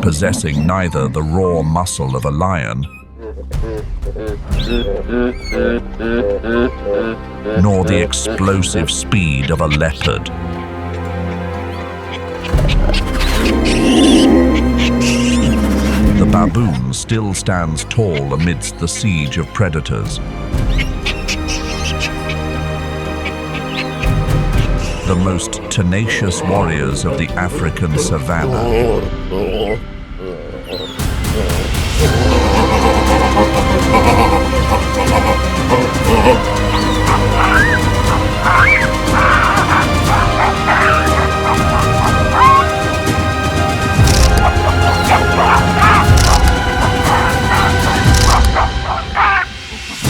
Possessing neither the raw muscle of a lion nor the explosive speed of a leopard. The baboon still stands tall amidst the siege of predators. The most tenacious warriors of the African savanna.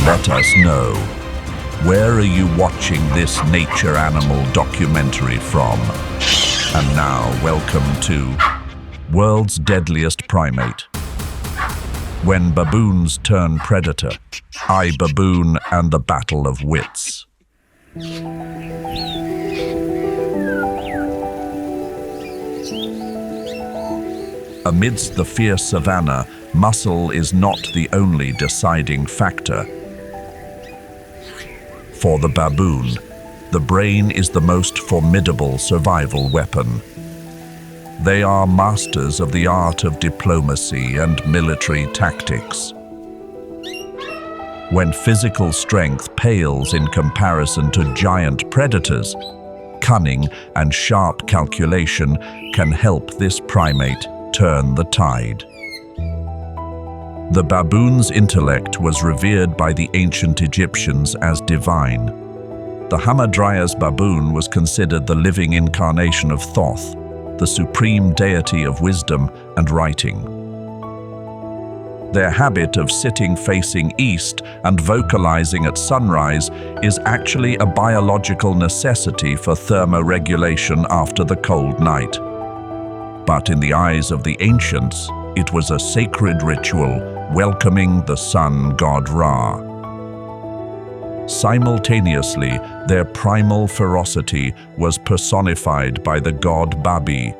Let us know, where are you watching this nature animal documentary from? And now, welcome to World's Deadliest Primate. When baboons turn predator, I, Baboon, and the Battle of Wits. Amidst the fierce savanna, muscle is not the only deciding factor. For the baboon, the brain is the most formidable survival weapon. They are masters of the art of diplomacy and military tactics. When physical strength pales in comparison to giant predators, cunning and sharp calculation can help this primate turn the tide. The baboon's intellect was revered by the ancient Egyptians as divine. The Hamadryas baboon was considered the living incarnation of Thoth, the supreme deity of wisdom and writing. Their habit of sitting facing east and vocalizing at sunrise is actually a biological necessity for thermoregulation after the cold night. But in the eyes of the ancients, it was a sacred ritual welcoming the sun god Ra. Simultaneously, their primal ferocity was personified by the god Babi,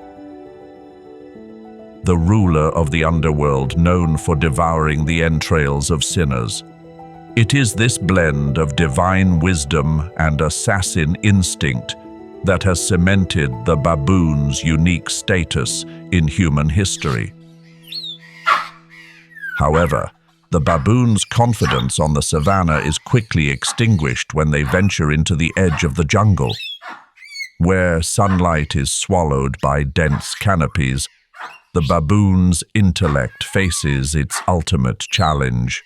the ruler of the underworld known for devouring the entrails of sinners. It is this blend of divine wisdom and assassin instinct that has cemented the baboon's unique status in human history. However, the baboon's confidence on the savanna is quickly extinguished when they venture into the edge of the jungle. Where sunlight is swallowed by dense canopies, the baboon's intellect faces its ultimate challenge.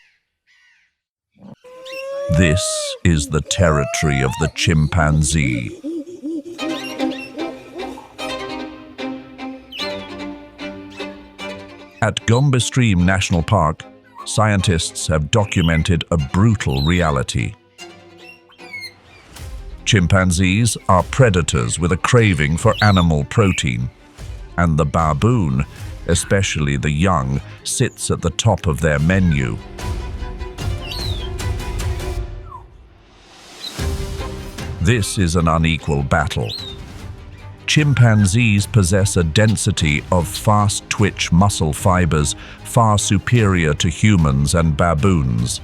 This is the territory of the chimpanzee. At Gombe Stream National Park, scientists have documented a brutal reality. Chimpanzees are predators with a craving for animal protein, and the baboon, especially the young, sits at the top of their menu. This is an unequal battle. Chimpanzees possess a density of fast-twitch muscle fibers far superior to humans and baboons.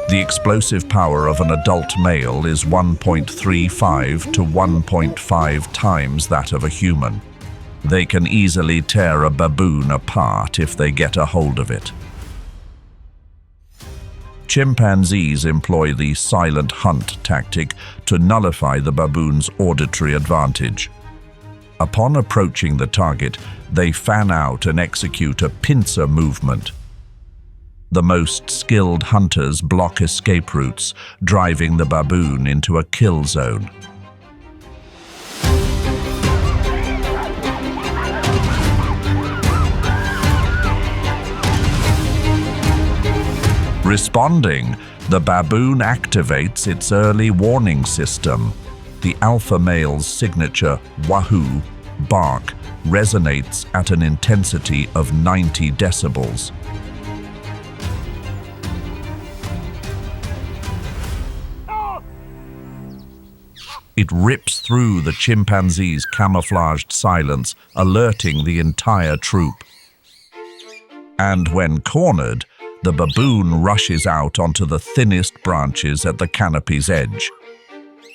The explosive power of an adult male is 1.35 to 1.5 times that of a human. They can easily tear a baboon apart if they get a hold of it. Chimpanzees employ the silent hunt tactic to nullify the baboon's auditory advantage. Upon approaching the target, they fan out and execute a pincer movement. The most skilled hunters block escape routes, driving the baboon into a kill zone. Responding, the baboon activates its early warning system. The alpha male's signature wahoo bark resonates at an intensity of 90 decibels. It rips through the chimpanzee's camouflaged silence, alerting the entire troop. And when cornered, the baboon rushes out onto the thinnest branches at the canopy's edge.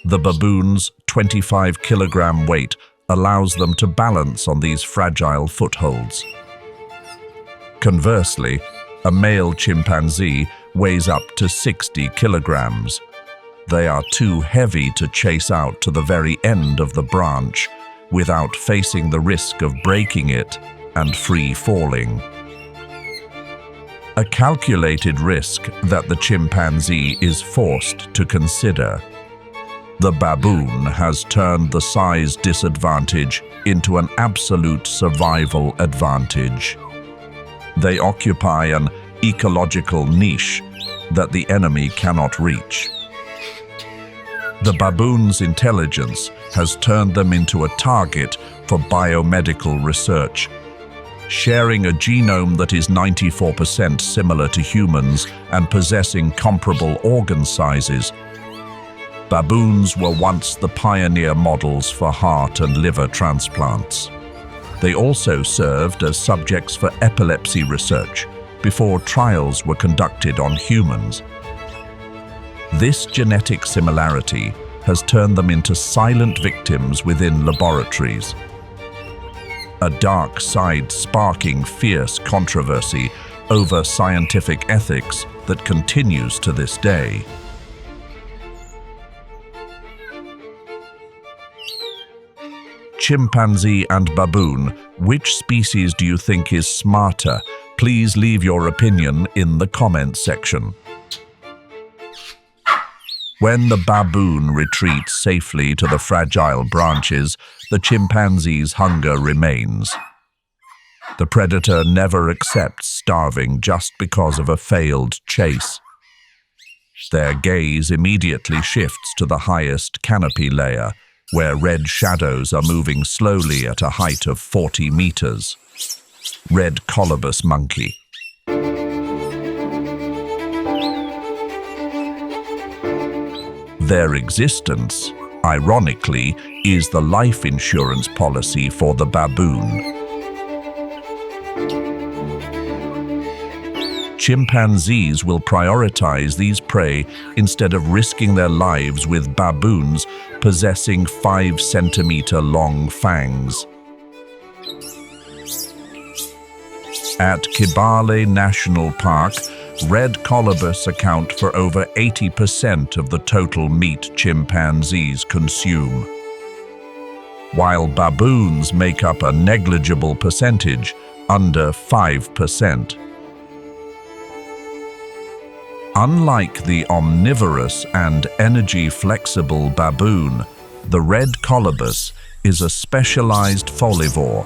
The baboon's 25-kilogram weight allows them to balance on these fragile footholds. Conversely, a male chimpanzee weighs up to 60 kilograms. They are too heavy to chase out to the very end of the branch without facing the risk of breaking it and free falling. A calculated risk that the chimpanzee is forced to consider. The baboon has turned the size disadvantage into an absolute survival advantage. They occupy an ecological niche that the enemy cannot reach. The baboon's intelligence has turned them into a target for biomedical research. Sharing a genome that is 94% similar to humans and possessing comparable organ sizes, baboons were once the pioneer models for heart and liver transplants. They also served as subjects for epilepsy research before trials were conducted on humans. This genetic similarity has turned them into silent victims within laboratories. A dark side sparking fierce controversy over scientific ethics that continues to this day. Chimpanzee and baboon, which species do you think is smarter? Please leave your opinion in the comments section. When the baboon retreats safely to the fragile branches, the chimpanzee's hunger remains. The predator never accepts starving just because of a failed chase. Their gaze immediately shifts to the highest canopy layer, where red shadows are moving slowly at a height of 40 meters. Red colobus monkey. Their existence, ironically, is the life insurance policy for the baboon. Chimpanzees will prioritize these prey instead of risking their lives with baboons possessing 5-centimeter-long fangs. At Kibale National Park, red colobus account for over 80% of the total meat chimpanzees consume, while baboons make up a negligible percentage, under 5%. Unlike the omnivorous and energy-flexible baboon, the red colobus is a specialized folivore.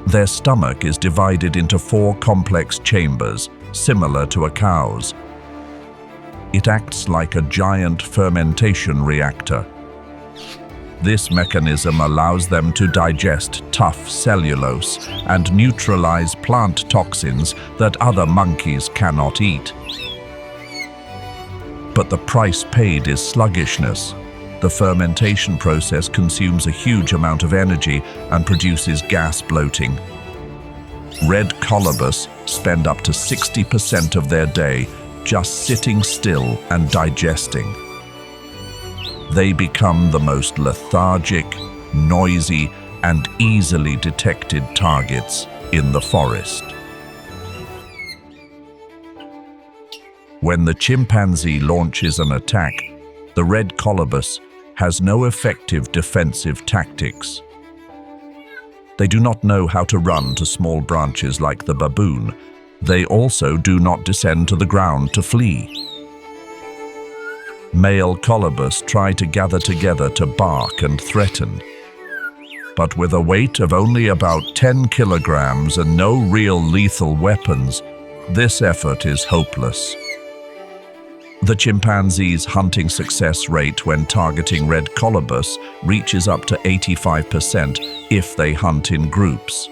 Their stomach is divided into 4 complex chambers, similar to a cow's. It acts like a giant fermentation reactor. This mechanism allows them to digest tough cellulose and neutralize plant toxins that other monkeys cannot eat. But the price paid is sluggishness. The fermentation process consumes a huge amount of energy and produces gas bloating. Red colobus spend up to 60% of their day just sitting still and digesting. They become the most lethargic, noisy, and easily detected targets in the forest. When the chimpanzee launches an attack, the red colobus has no effective defensive tactics. They do not know how to run to small branches like the baboon. They also do not descend to the ground to flee. Male colobus try to gather together to bark and threaten. But with a weight of only about 10 kilograms and no real lethal weapons, this effort is hopeless. The chimpanzee's hunting success rate when targeting red colobus reaches up to 85% if they hunt in groups.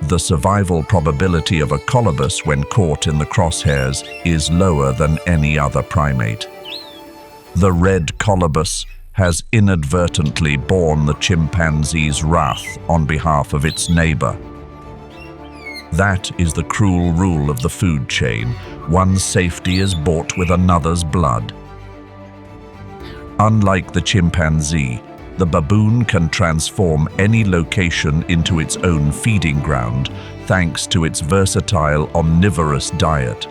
The survival probability of a colobus when caught in the crosshairs is lower than any other primate. The red colobus has inadvertently borne the chimpanzee's wrath on behalf of its neighbor. That is the cruel rule of the food chain. One's safety is bought with another's blood. Unlike the chimpanzee, the baboon can transform any location into its own feeding ground, thanks to its versatile omnivorous diet.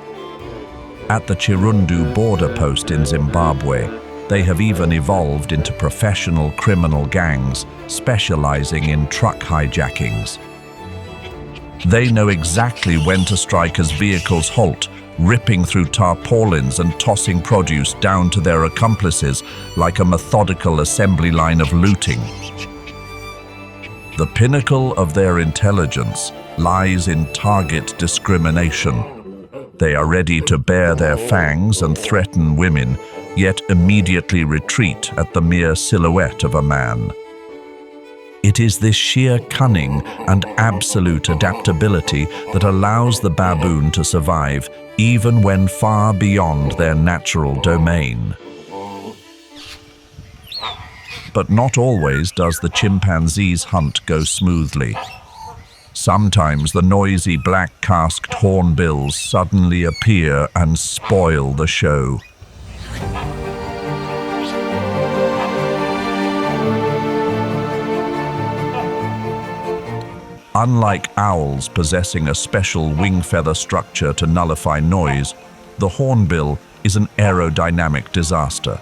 At the Chirundu border post in Zimbabwe, they have even evolved into professional criminal gangs specializing in truck hijackings. They know exactly when to strike as vehicles halt, ripping through tarpaulins and tossing produce down to their accomplices like a methodical assembly line of looting. The pinnacle of their intelligence lies in target discrimination. They are ready to bare their fangs and threaten women, yet immediately retreat at the mere silhouette of a man. It is this sheer cunning and absolute adaptability that allows the baboon to survive even when far beyond their natural domain. But not always does the chimpanzee's hunt go smoothly. Sometimes the noisy black-casqued hornbills suddenly appear and spoil the show. Unlike owls possessing a special wing feather structure to nullify noise, the hornbill is an aerodynamic disaster.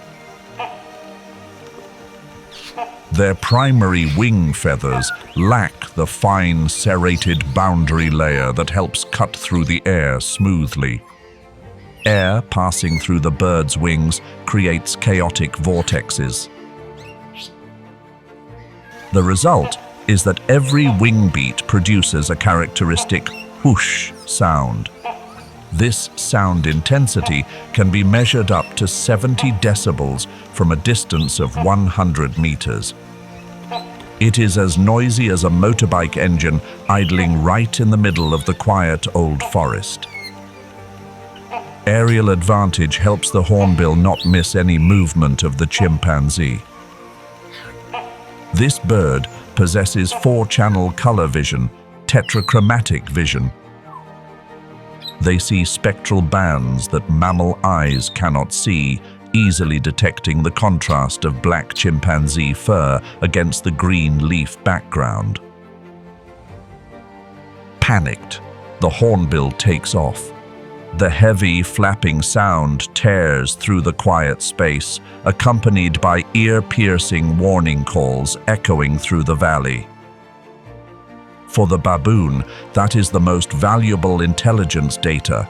Their primary wing feathers lack the fine serrated boundary layer that helps cut through the air smoothly. Air passing through the bird's wings creates chaotic vortexes. The result is that every wing beat produces a characteristic whoosh sound. This sound intensity can be measured up to 70 decibels from a distance of 100 meters. It is as noisy as a motorbike engine idling right in the middle of the quiet old forest. Aerial advantage helps the hornbill not miss any movement of the chimpanzee. This bird possesses 4-channel color vision, tetrachromatic vision. They see spectral bands that mammal eyes cannot see, easily detecting the contrast of black chimpanzee fur against the green leaf background. Panicked, the hornbill takes off. The heavy, flapping sound tears through the quiet space, accompanied by ear-piercing warning calls echoing through the valley. For the baboon, that is the most valuable intelligence data.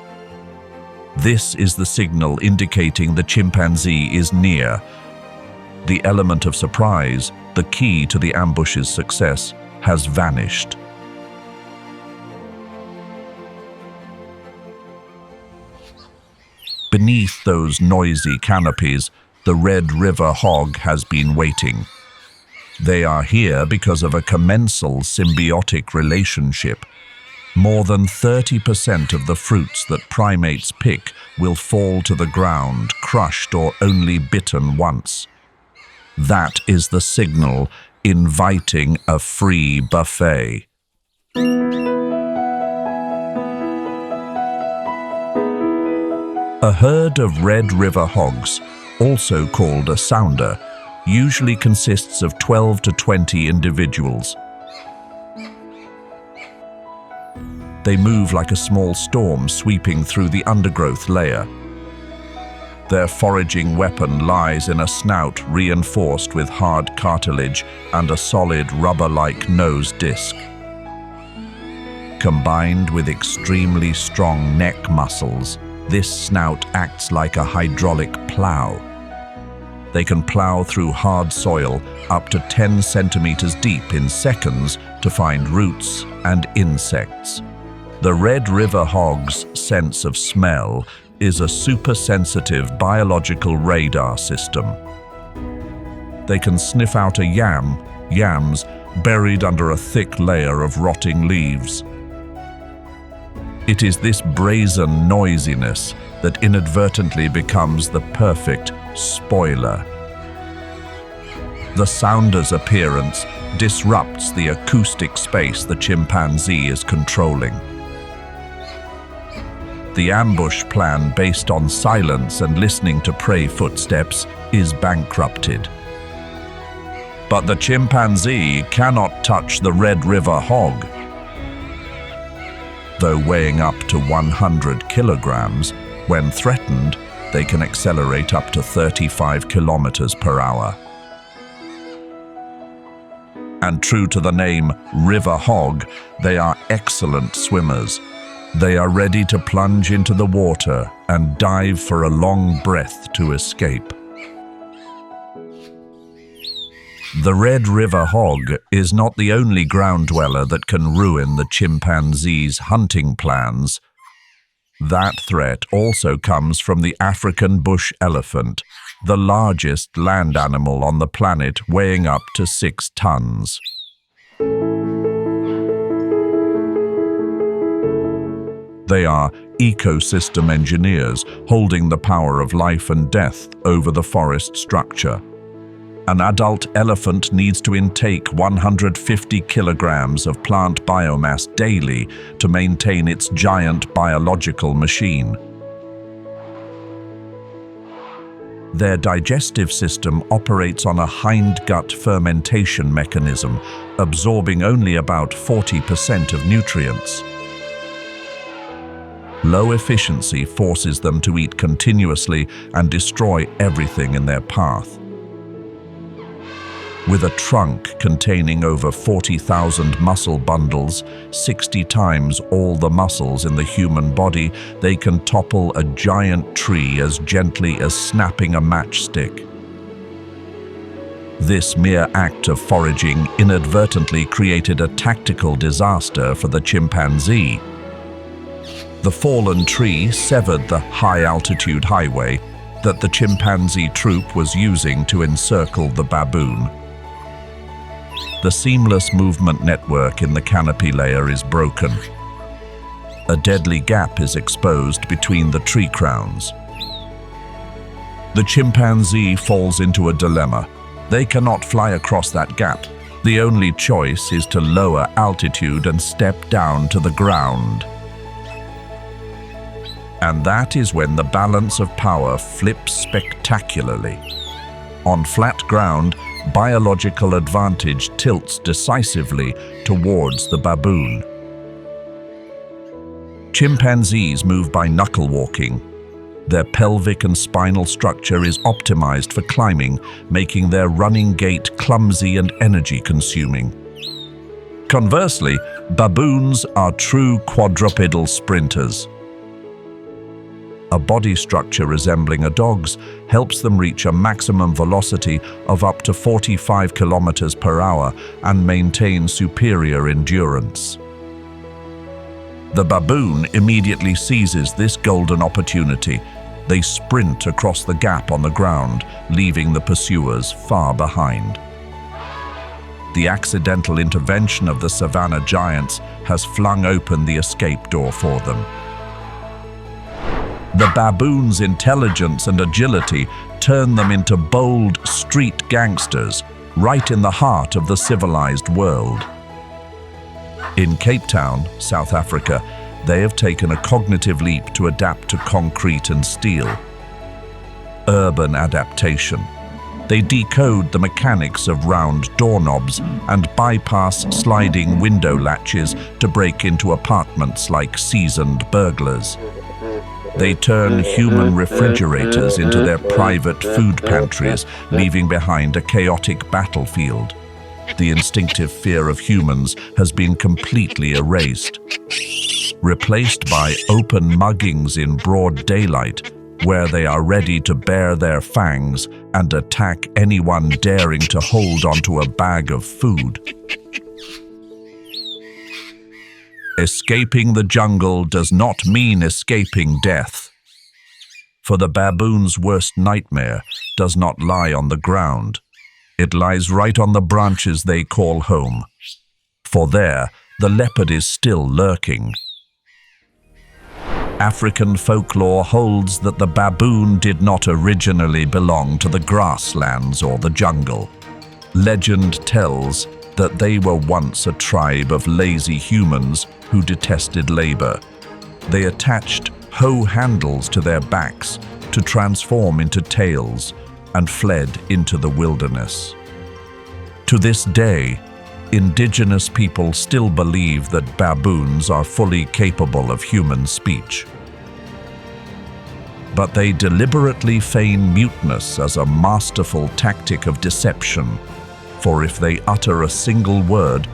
This is the signal indicating the chimpanzee is near. The element of surprise, the key to the ambush's success, has vanished. Beneath those noisy canopies, the Red River hog has been waiting. They are here because of a commensal symbiotic relationship. More than 30% of the fruits that primates pick will fall to the ground, crushed or only bitten once. That is the signal inviting a free buffet. A herd of Red River hogs, also called a sounder, usually consists of 12 to 20 individuals. They move like a small storm sweeping through the undergrowth layer. Their foraging weapon lies in a snout reinforced with hard cartilage and a solid rubber-like nose disc. Combined with extremely strong neck muscles, this snout acts like a hydraulic plow. They can plow through hard soil up to 10 centimeters deep in seconds to find roots and insects. The Red River hog's sense of smell is a super-sensitive biological radar system. They can sniff out a yams buried under a thick layer of rotting leaves. It is this brazen noisiness that inadvertently becomes the perfect Spoiler. The sounder's appearance disrupts the acoustic space the chimpanzee is controlling. The ambush plan based on silence and listening to prey footsteps is bankrupted. But the chimpanzee cannot touch the Red River hog. Though weighing up to 100 kilograms, when threatened, they can accelerate up to 35 kilometers per hour. And true to the name river hog, they are excellent swimmers. They are ready to plunge into the water and dive for a long breath to escape. The Red River hog is not the only ground dweller that can ruin the chimpanzee's hunting plans. That threat also comes from the African bush elephant, the largest land animal on the planet, weighing up to 6 tons. They are ecosystem engineers holding the power of life and death over the forest structure. An adult elephant needs to intake 150 kilograms of plant biomass daily to maintain its giant biological machine. Their digestive system operates on a hindgut fermentation mechanism, absorbing only about 40% of nutrients. Low efficiency forces them to eat continuously and destroy everything in their path. With a trunk containing over 40,000 muscle bundles, 60 times all the muscles in the human body, they can topple a giant tree as gently as snapping a matchstick. This mere act of foraging inadvertently created a tactical disaster for the chimpanzee. The fallen tree severed the high-altitude highway that the chimpanzee troop was using to encircle the baboon. The seamless movement network in the canopy layer is broken. A deadly gap is exposed between the tree crowns. The chimpanzee falls into a dilemma. They cannot fly across that gap. The only choice is to lower altitude and step down to the ground. And that is when the balance of power flips spectacularly. On flat ground, biological advantage tilts decisively towards the baboon. Chimpanzees move by knuckle walking. Their pelvic and spinal structure is optimized for climbing, making their running gait clumsy and energy-consuming. Conversely, baboons are true quadrupedal sprinters. A body structure resembling a dog's helps them reach a maximum velocity of up to 45 kilometers per hour and maintain superior endurance. The baboon immediately seizes this golden opportunity. They sprint across the gap on the ground, leaving the pursuers far behind. The accidental intervention of the Savanna giants has flung open the escape door for them. The baboon's intelligence and agility turn them into bold street gangsters, right in the heart of the civilized world. In Cape Town, South Africa, they have taken a cognitive leap to adapt to concrete and steel. Urban adaptation. They decode the mechanics of round doorknobs and bypass sliding window latches to break into apartments like seasoned burglars. They turn human refrigerators into their private food pantries, leaving behind a chaotic battlefield. The instinctive fear of humans has been completely erased, replaced by open muggings in broad daylight, where they are ready to bare their fangs and attack anyone daring to hold onto a bag of food. Escaping the jungle does not mean escaping death. For the baboon's worst nightmare does not lie on the ground. It lies right on the branches they call home. For there, the leopard is still lurking. African folklore holds that the baboon did not originally belong to the grasslands or the jungle. Legend tells that they were once a tribe of lazy humans who detested labor. They attached hoe handles to their backs to transform into tails and fled into the wilderness. To this day, indigenous people still believe that baboons are fully capable of human speech. But they deliberately feign muteness as a masterful tactic of deception, for if they utter a single word,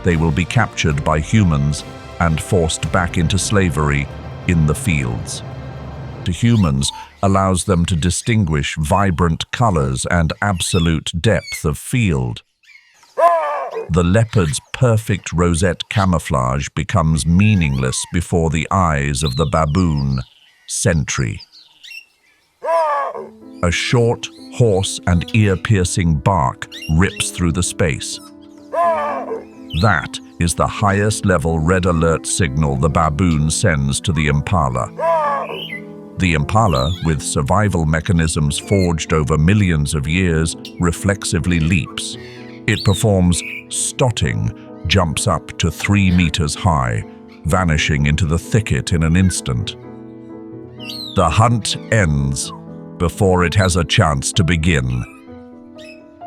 they will be captured by humans and forced back into slavery in the fields. To humans allows them to distinguish vibrant colors and absolute depth of field. The leopard's perfect rosette camouflage becomes meaningless before the eyes of the baboon sentry. A short, hoarse and ear-piercing bark rips through the space. That is the highest level red alert signal the baboon sends to the impala. The impala, with survival mechanisms forged over millions of years, reflexively leaps. It performs stotting, jumps up to 3 meters high, vanishing into the thicket in an instant. The hunt ends before it has a chance to begin.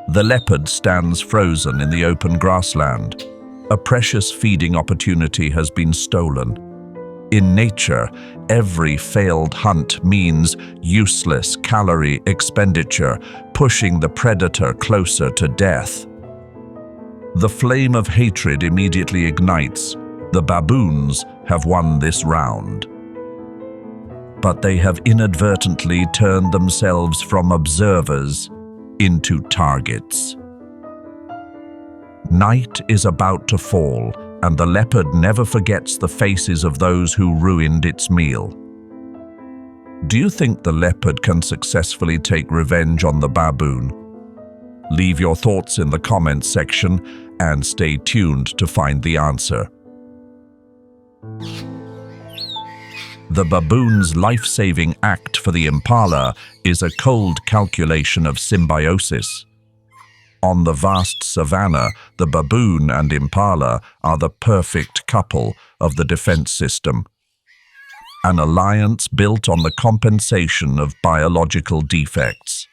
The leopard stands frozen in the open grassland. A precious feeding opportunity has been stolen. In nature, every failed hunt means useless calorie expenditure, pushing the predator closer to death. The flame of hatred immediately ignites. The baboons have won this round. But they have inadvertently turned themselves from observers into targets. Night is about to fall, and the leopard never forgets the faces of those who ruined its meal. Do you think the leopard can successfully take revenge on the baboon? Leave your thoughts in the comments section and stay tuned to find the answer. The baboon's life-saving act for the impala is a cold calculation of symbiosis. On the vast savanna, the baboon and impala are the perfect couple of the defense system. An alliance built on the compensation of biological defects.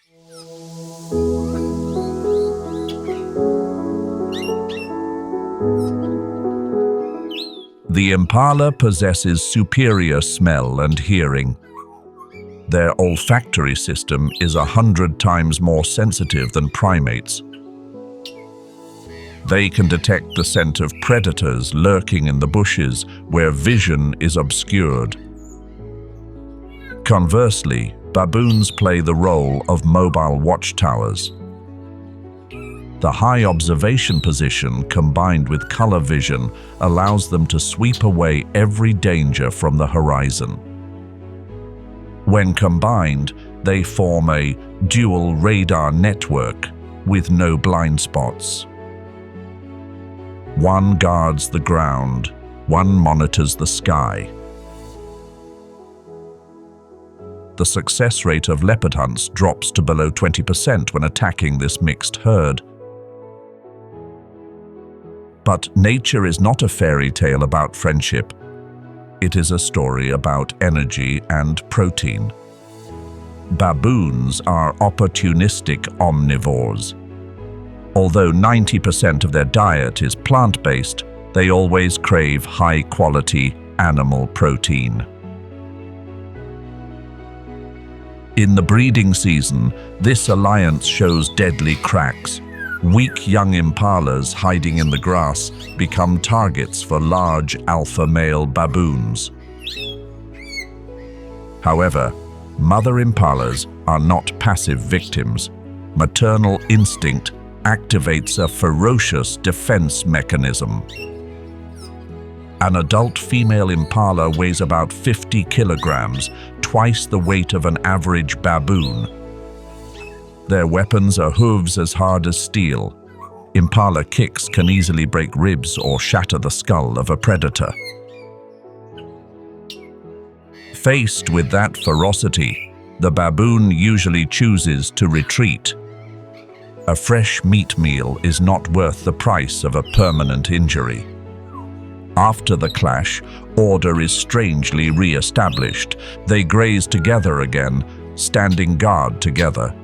The impala possesses superior smell and hearing. Their olfactory system is 100 times more sensitive than primates. They can detect the scent of predators lurking in the bushes where vision is obscured. Conversely, baboons play the role of mobile watchtowers. The high observation position combined with color vision allows them to sweep away every danger from the horizon. When combined, they form a dual radar network with no blind spots. One guards the ground, one monitors the sky. The success rate of leopard hunts drops to below 20% when attacking this mixed herd. But nature is not a fairy tale about friendship. It is a story about energy and protein. Baboons are opportunistic omnivores. Although 90% of their diet is plant-based, they always crave high-quality animal protein. In the breeding season, this alliance shows deadly cracks. Weak young impalas hiding in the grass become targets for large alpha male baboons. However, mother impalas are not passive victims. Maternal instinct activates a ferocious defense mechanism. An adult female impala weighs about 50 kilograms, twice the weight of an average baboon. Their weapons are hooves as hard as steel. Impala kicks can easily break ribs or shatter the skull of a predator. Faced with that ferocity, the baboon usually chooses to retreat. A fresh meat meal is not worth the price of a permanent injury. After the clash, order is strangely re-established. They graze together again, standing guard together.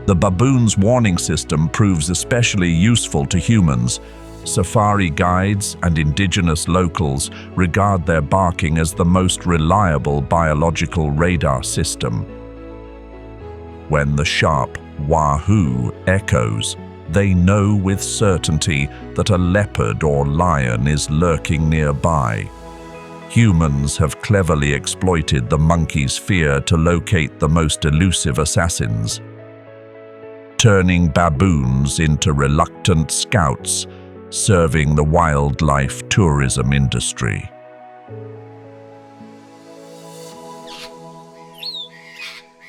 The baboon's warning system proves especially useful to humans. Safari guides and indigenous locals regard their barking as the most reliable biological radar system. When the sharp wahoo echoes, they know with certainty that a leopard or lion is lurking nearby. Humans have cleverly exploited the monkey's fear to locate the most elusive assassins, turning baboons into reluctant scouts, serving the wildlife tourism industry.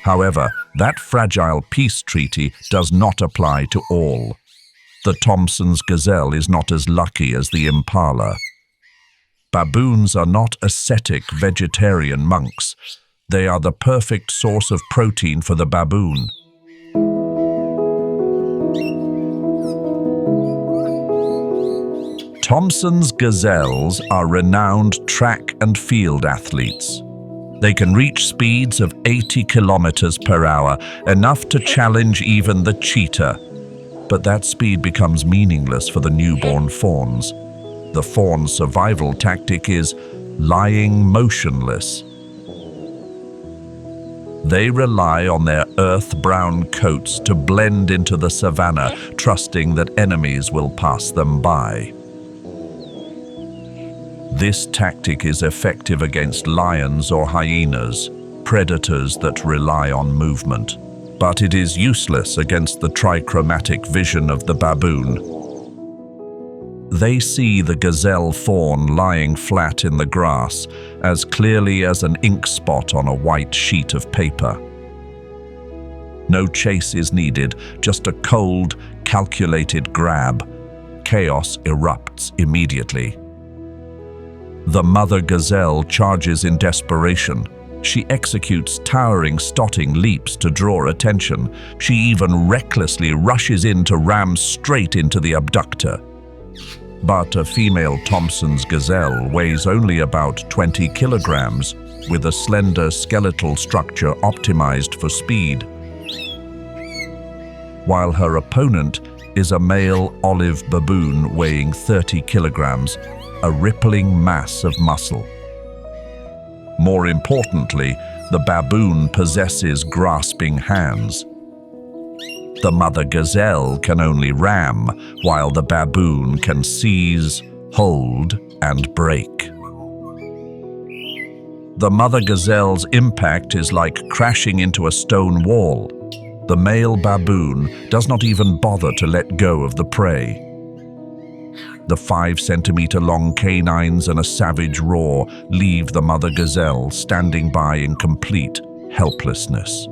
However, that fragile peace treaty does not apply to all. The Thompson's gazelle is not as lucky as the impala. Baboons are not ascetic vegetarian monks. They are the perfect source of protein for the baboon. Thompson's gazelles are renowned track and field athletes. They can reach speeds of 80 kilometers per hour, enough to challenge even the cheetah. But that speed becomes meaningless for the newborn fawns. The fawn's survival tactic is lying motionless. They rely on their earth-brown coats to blend into the savanna, trusting that enemies will pass them by. This tactic is effective against lions or hyenas, predators that rely on movement. But it is useless against the trichromatic vision of the baboon. They see the gazelle fawn lying flat in the grass as clearly as an ink spot on a white sheet of paper. No chase is needed, just a cold, calculated grab. Chaos erupts immediately. The mother gazelle charges in desperation. She executes towering, stotting leaps to draw attention. She even recklessly rushes in to ram straight into the abductor. But a female Thompson's gazelle weighs only about 20 kilograms, with a slender skeletal structure optimized for speed, while her opponent is a male olive baboon weighing 30 kilograms, a rippling mass of muscle. More importantly, the baboon possesses grasping hands. The mother gazelle can only ram, while the baboon can seize, hold, and break. The mother gazelle's impact is like crashing into a stone wall. The male baboon does not even bother to let go of the prey. The 5-centimeter-long canines and a savage roar leave the mother gazelle standing by in complete helplessness.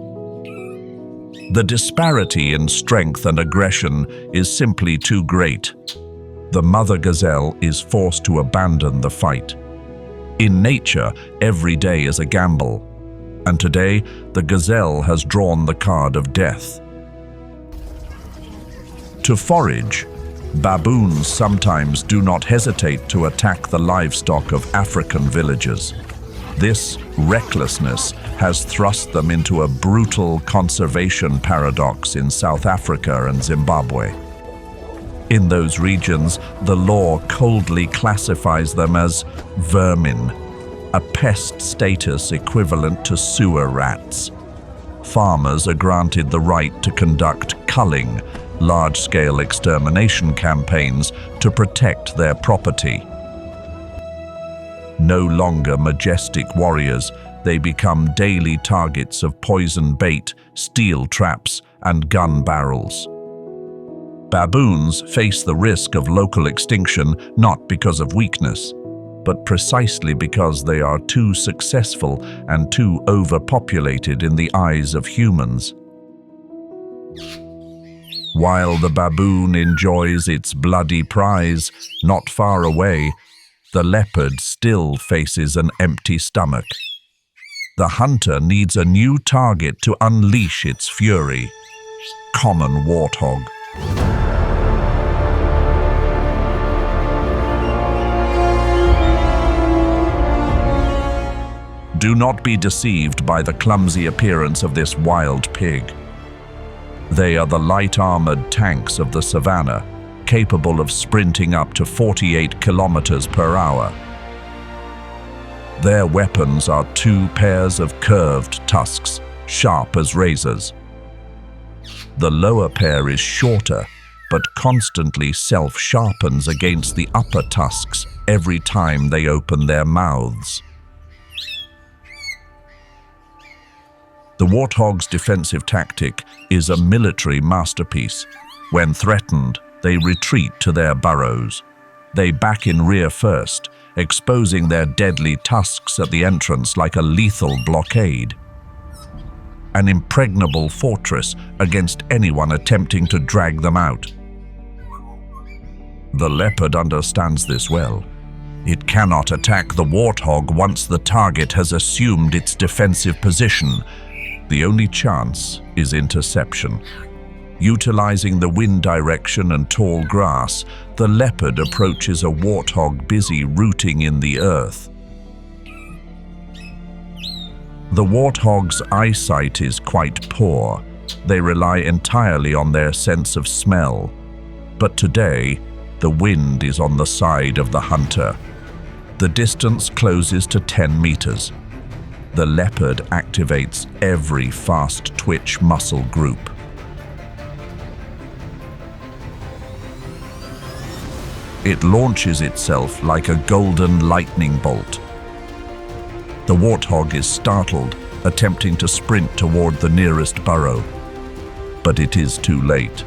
The disparity in strength and aggression is simply too great. The mother gazelle is forced to abandon the fight. In nature, every day is a gamble, and today the gazelle has drawn the card of death. To forage, baboons sometimes do not hesitate to attack the livestock of African villages. This recklessness has thrust them into a brutal conservation paradox in South Africa and Zimbabwe. In those regions, the law coldly classifies them as vermin, a pest status equivalent to sewer rats. Farmers are granted the right to conduct culling, large-scale extermination campaigns to protect their property. No longer majestic warriors, they become daily targets of poison bait, steel traps, and gun barrels. Baboons face the risk of local extinction not because of weakness, but precisely because they are too successful and too overpopulated in the eyes of humans. While the baboon enjoys its bloody prize, not far away, the leopard still faces an empty stomach. The hunter needs a new target to unleash its fury. Common warthog. Do not be deceived by the clumsy appearance of this wild pig. They are the light-armored tanks of the Savanna, capable of sprinting up to 48 kilometers per hour. Their weapons are 2 pairs of curved tusks, sharp as razors. The lower pair is shorter, but constantly self-sharpens against the upper tusks every time they open their mouths. The warthog's defensive tactic is a military masterpiece. When threatened, they retreat to their burrows. They back in rear first, exposing their deadly tusks at the entrance like a lethal blockade. An impregnable fortress against anyone attempting to drag them out. The leopard understands this well. It cannot attack the warthog once the target has assumed its defensive position. The only chance is interception. Utilizing the wind direction and tall grass, the leopard approaches a warthog busy rooting in the earth. The warthog's eyesight is quite poor. They rely entirely on their sense of smell. But today, the wind is on the side of the hunter. The distance closes to 10 meters. The leopard activates every fast twitch muscle group. It launches itself like a golden lightning bolt. The warthog is startled, attempting to sprint toward the nearest burrow. But it is too late.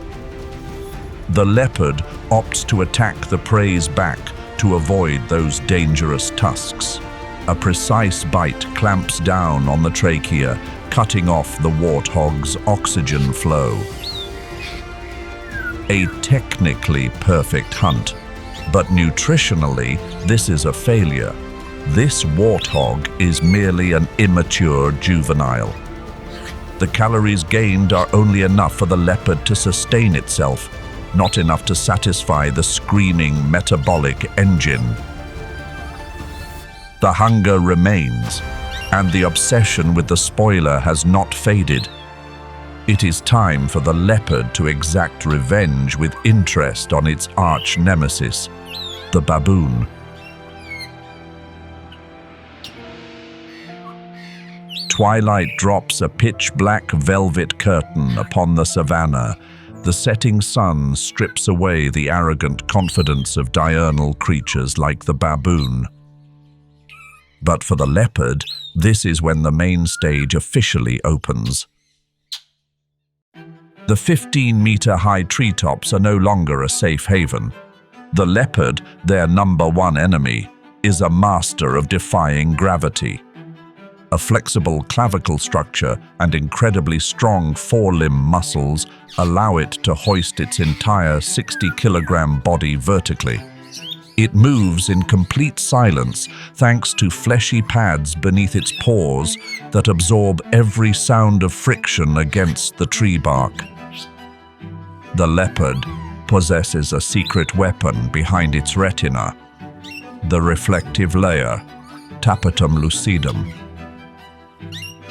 The leopard opts to attack the prey's back to avoid those dangerous tusks. A precise bite clamps down on the trachea, cutting off the warthog's oxygen flow. A technically perfect hunt, but nutritionally, this is a failure. This warthog is merely an immature juvenile. The calories gained are only enough for the leopard to sustain itself, not enough to satisfy the screaming metabolic engine. The hunger remains, and the obsession with the spoiler has not faded. It is time for the leopard to exact revenge with interest on its arch nemesis, the baboon. Twilight drops a pitch-black velvet curtain upon the savanna. The setting sun strips away the arrogant confidence of diurnal creatures like the baboon. But for the leopard, this is when the main stage officially opens. The 15-meter-high treetops are no longer a safe haven. The leopard, their #1 enemy, is a master of defying gravity. A flexible clavicle structure and incredibly strong forelimb muscles allow it to hoist its entire 60-kilogram body vertically. It moves in complete silence thanks to fleshy pads beneath its paws that absorb every sound of friction against the tree bark. The leopard possesses a secret weapon behind its retina, the reflective layer, tapetum lucidum.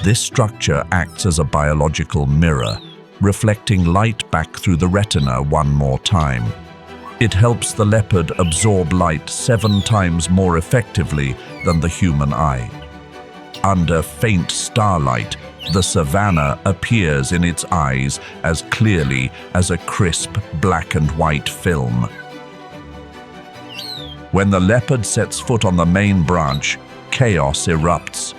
This structure acts as a biological mirror, reflecting light back through the retina one more time. It helps the leopard absorb light 7 times more effectively than the human eye. Under faint starlight, the savanna appears in its eyes as clearly as a crisp black and white film. When the leopard sets foot on the main branch, chaos erupts.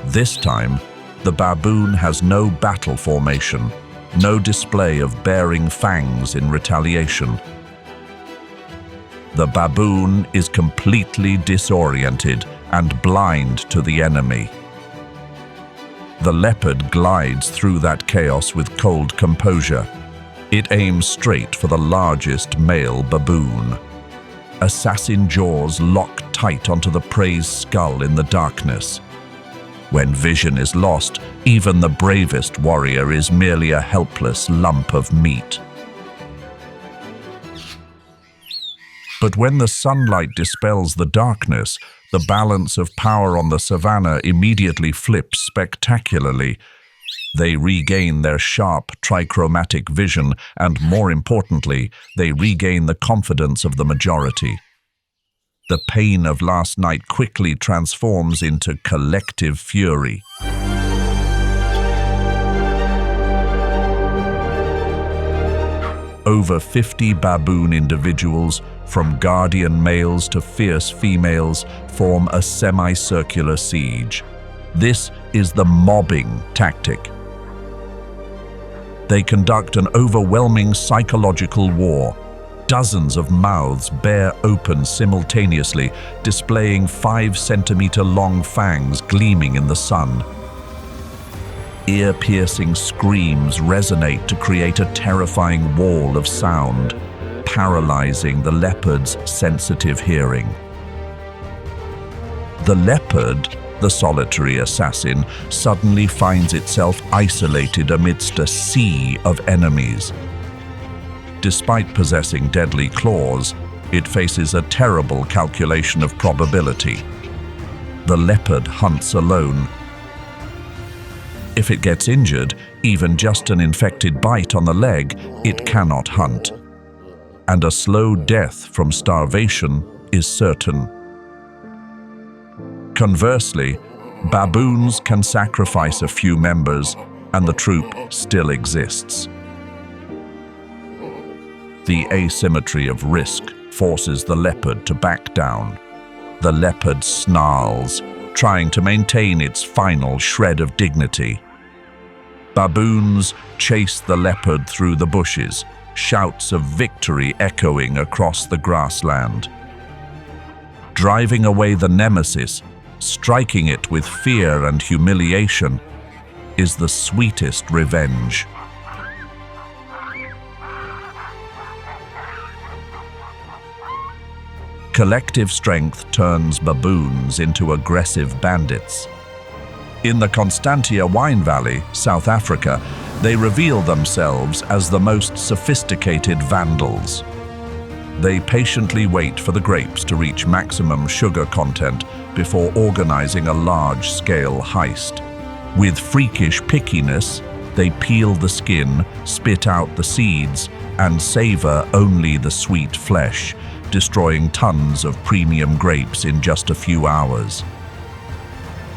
This time, the baboon has no battle formation, no display of baring fangs in retaliation. The baboon is completely disoriented and blind to the enemy. The leopard glides through that chaos with cold composure. It aims straight for the largest male baboon. assassin jaws lock tight onto the prey's skull in the darkness. When vision is lost, even the bravest warrior is merely a helpless lump of meat. But when the sunlight dispels the darkness, the balance of power on the savanna immediately flips spectacularly. They regain their sharp, trichromatic vision, and more importantly, they regain the confidence of the majority. The pain of last night quickly transforms into collective fury. Over 50 baboon individuals, from guardian males to fierce females, form a semicircular siege. This is the mobbing tactic. They conduct an overwhelming psychological war. Dozens of mouths bear open simultaneously, displaying 5-centimeter-long fangs gleaming in the sun. Ear-piercing screams resonate to create a terrifying wall of sound, paralyzing the leopard's sensitive hearing. The leopard, the solitary assassin, suddenly finds itself isolated amidst a sea of enemies. Despite possessing deadly claws, it faces a terrible calculation of probability. The leopard hunts alone. If it gets injured, even just an infected bite on the leg, it cannot hunt. And a slow death from starvation is certain. Conversely, baboons can sacrifice a few members, and the troop still exists. The asymmetry of risk forces the leopard to back down. The leopard snarls, trying to maintain its final shred of dignity. Baboons chase the leopard through the bushes, shouts of victory echoing across the grassland. Driving away the nemesis, striking it with fear and humiliation, is the sweetest revenge. Collective strength turns baboons into aggressive bandits. In the Constantia wine valley, South Africa, they reveal themselves as the most sophisticated vandals. They patiently wait for the grapes to reach maximum sugar content before organizing a large-scale heist. With freakish pickiness, they peel the skin, spit out the seeds, and savor only the sweet flesh, destroying tons of premium grapes in just a few hours.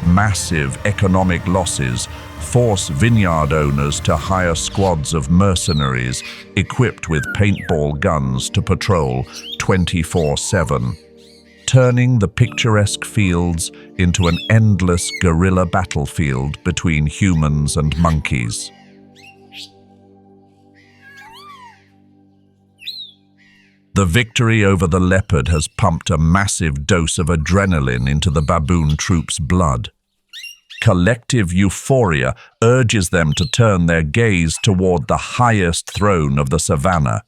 Massive economic losses force vineyard owners to hire squads of mercenaries equipped with paintball guns to patrol 24/7, turning the picturesque fields into an endless guerrilla battlefield between humans and monkeys. The victory over the leopard has pumped a massive dose of adrenaline into the baboon troops' blood. Collective euphoria urges them to turn their gaze toward the highest throne of the savanna.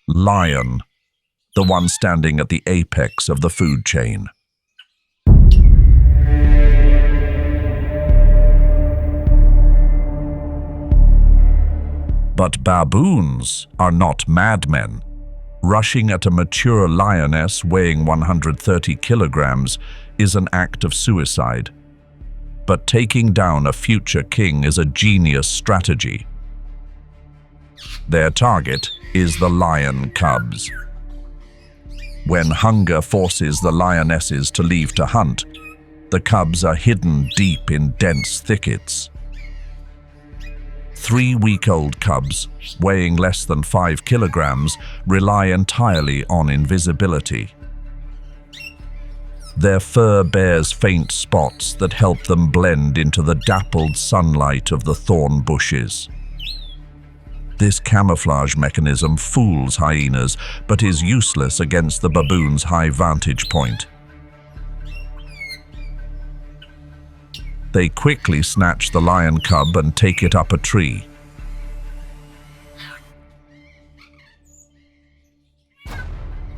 Lion, the one standing at the apex of the food chain. But baboons are not madmen. Rushing at a mature lioness weighing 130 kilograms is an act of suicide. But taking down a future king is a genius strategy. Their target is the lion cubs. When hunger forces the lionesses to leave to hunt, the cubs are hidden deep in dense thickets. 3-week-old cubs, weighing less than 5 kilograms, rely entirely on invisibility. Their fur bears faint spots that help them blend into the dappled sunlight of the thorn bushes. This camouflage mechanism fools hyenas, but is useless against the baboon's high vantage point. They quickly snatch the lion cub and take it up a tree.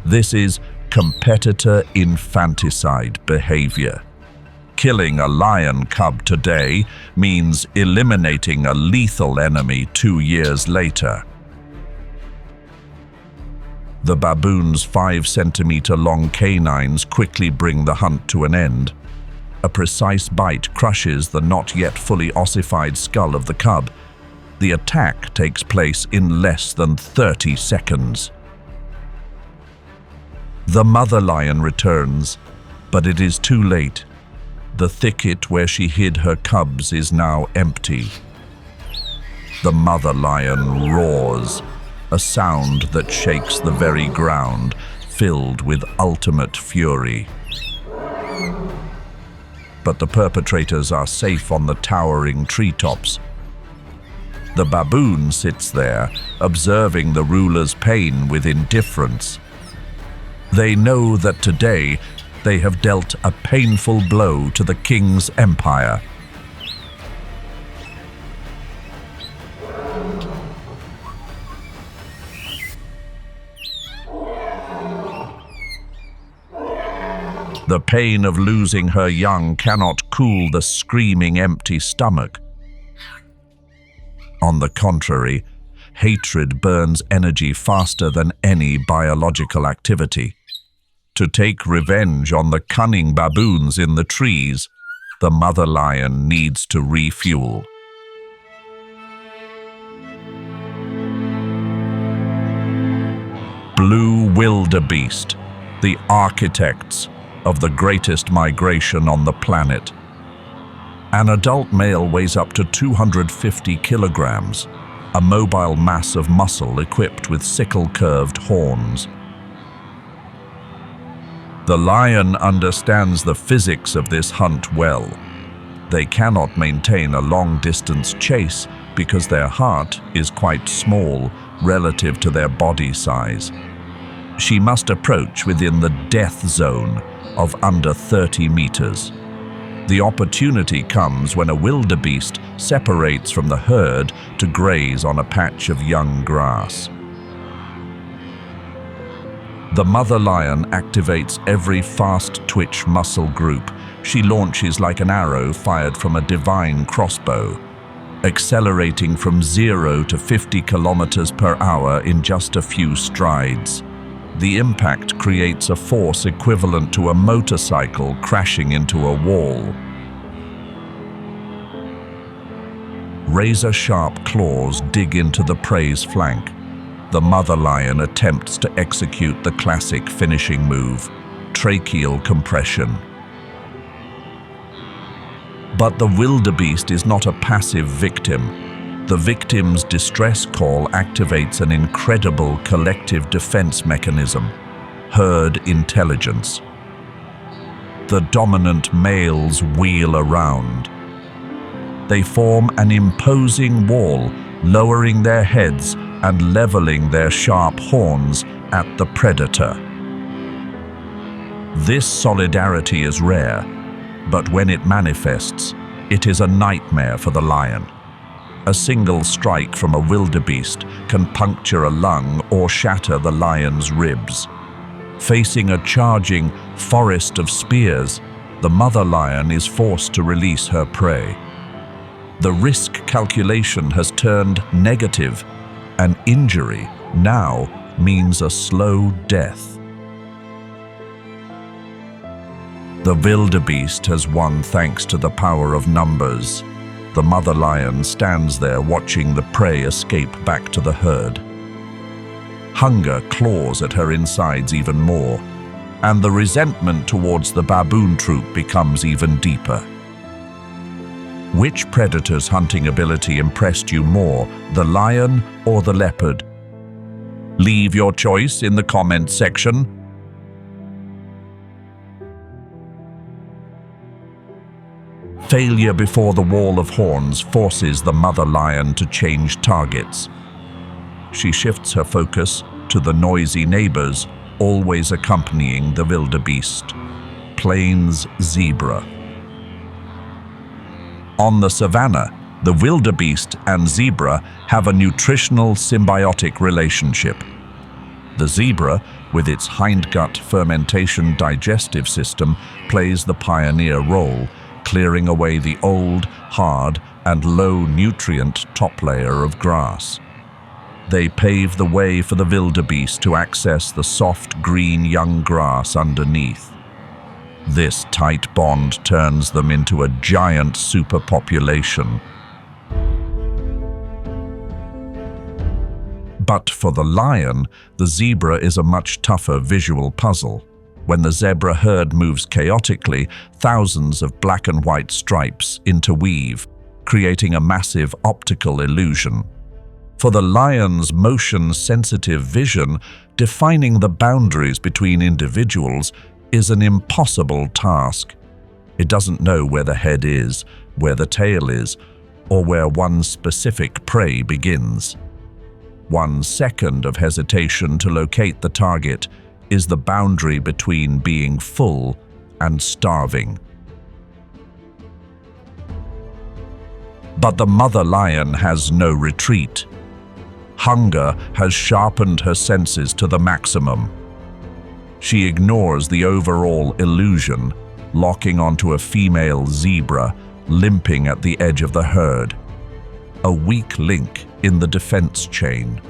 This is competitor infanticide behavior. Killing a lion cub today means eliminating a lethal enemy 2 years later. The baboon's 5-centimeter-long canines quickly bring the hunt to an end. A precise bite crushes the not yet fully ossified skull of the cub. The attack takes place in less than 30 seconds. The mother lion returns, but it is too late. The thicket where she hid her cubs is now empty. The mother lion roars, a sound that shakes the very ground, filled with ultimate fury. But the perpetrators are safe on the towering treetops. The baboon sits there, observing the ruler's pain with indifference. They know that today they have dealt a painful blow to the king's empire. The pain of losing her young cannot cool the screaming empty stomach. On the contrary, hatred burns energy faster than any biological activity. To take revenge on the cunning baboons in the trees, the mother lion needs to refuel. Blue wildebeest, the architects of the greatest migration on the planet. An adult male weighs up to 250 kilograms, a mobile mass of muscle equipped with sickle-curved horns. The lion understands the physics of this hunt well. They cannot maintain a long-distance chase because their heart is quite small relative to their body size. She must approach within the death zone of under 30 meters. The opportunity comes when a wildebeest separates from the herd to graze on a patch of young grass. The mother lion activates every fast-twitch muscle group. She launches like an arrow fired from a divine crossbow, accelerating from 0 to 50 kilometers per hour in just a few strides. The impact creates a force equivalent to a motorcycle crashing into a wall. Razor-sharp claws dig into the prey's flank. The mother lion attempts to execute the classic finishing move, tracheal compression. But the wildebeest is not a passive victim. The victim's distress call activates an incredible collective defense mechanism, herd intelligence. The dominant males wheel around. They form an imposing wall, lowering their heads and leveling their sharp horns at the predator. This solidarity is rare, but when it manifests, it is a nightmare for the lion. A single strike from a wildebeest can puncture a lung or shatter the lion's ribs. Facing a charging forest of spears, the mother lion is forced to release her prey. The risk calculation has turned negative. An injury now means a slow death. The wildebeest has won thanks to the power of numbers. The mother lion stands there watching the prey escape back to the herd. Hunger claws at her insides even more, and the resentment towards the baboon troop becomes even deeper. Which predator's hunting ability impressed you more, the lion or the leopard? Leave your choice in the comment section. Failure before the wall of horns forces the mother lion to change targets. She shifts her focus to the noisy neighbors, always accompanying the wildebeest. Plains zebra. On the savanna, the wildebeest and zebra have a nutritional symbiotic relationship. The zebra, with its hindgut fermentation digestive system, plays the pioneer role, clearing away the old, hard, and low-nutrient top layer of grass. They pave the way for the wildebeest to access the soft green young grass underneath. This tight bond turns them into a giant superpopulation. But for the lion, the zebra is a much tougher visual puzzle. When the zebra herd moves chaotically, thousands of black and white stripes interweave, creating a massive optical illusion. For the lion's motion-sensitive vision, defining the boundaries between individuals is an impossible task. It doesn't know where the head is, where the tail is, or where one specific prey begins. 1 second of hesitation to locate the target is the boundary between being full and starving. But the mother lion has no retreat. Hunger has sharpened her senses to the maximum. She ignores the overall illusion, locking onto a female zebra, limping at the edge of the herd. A weak link in the defense chain.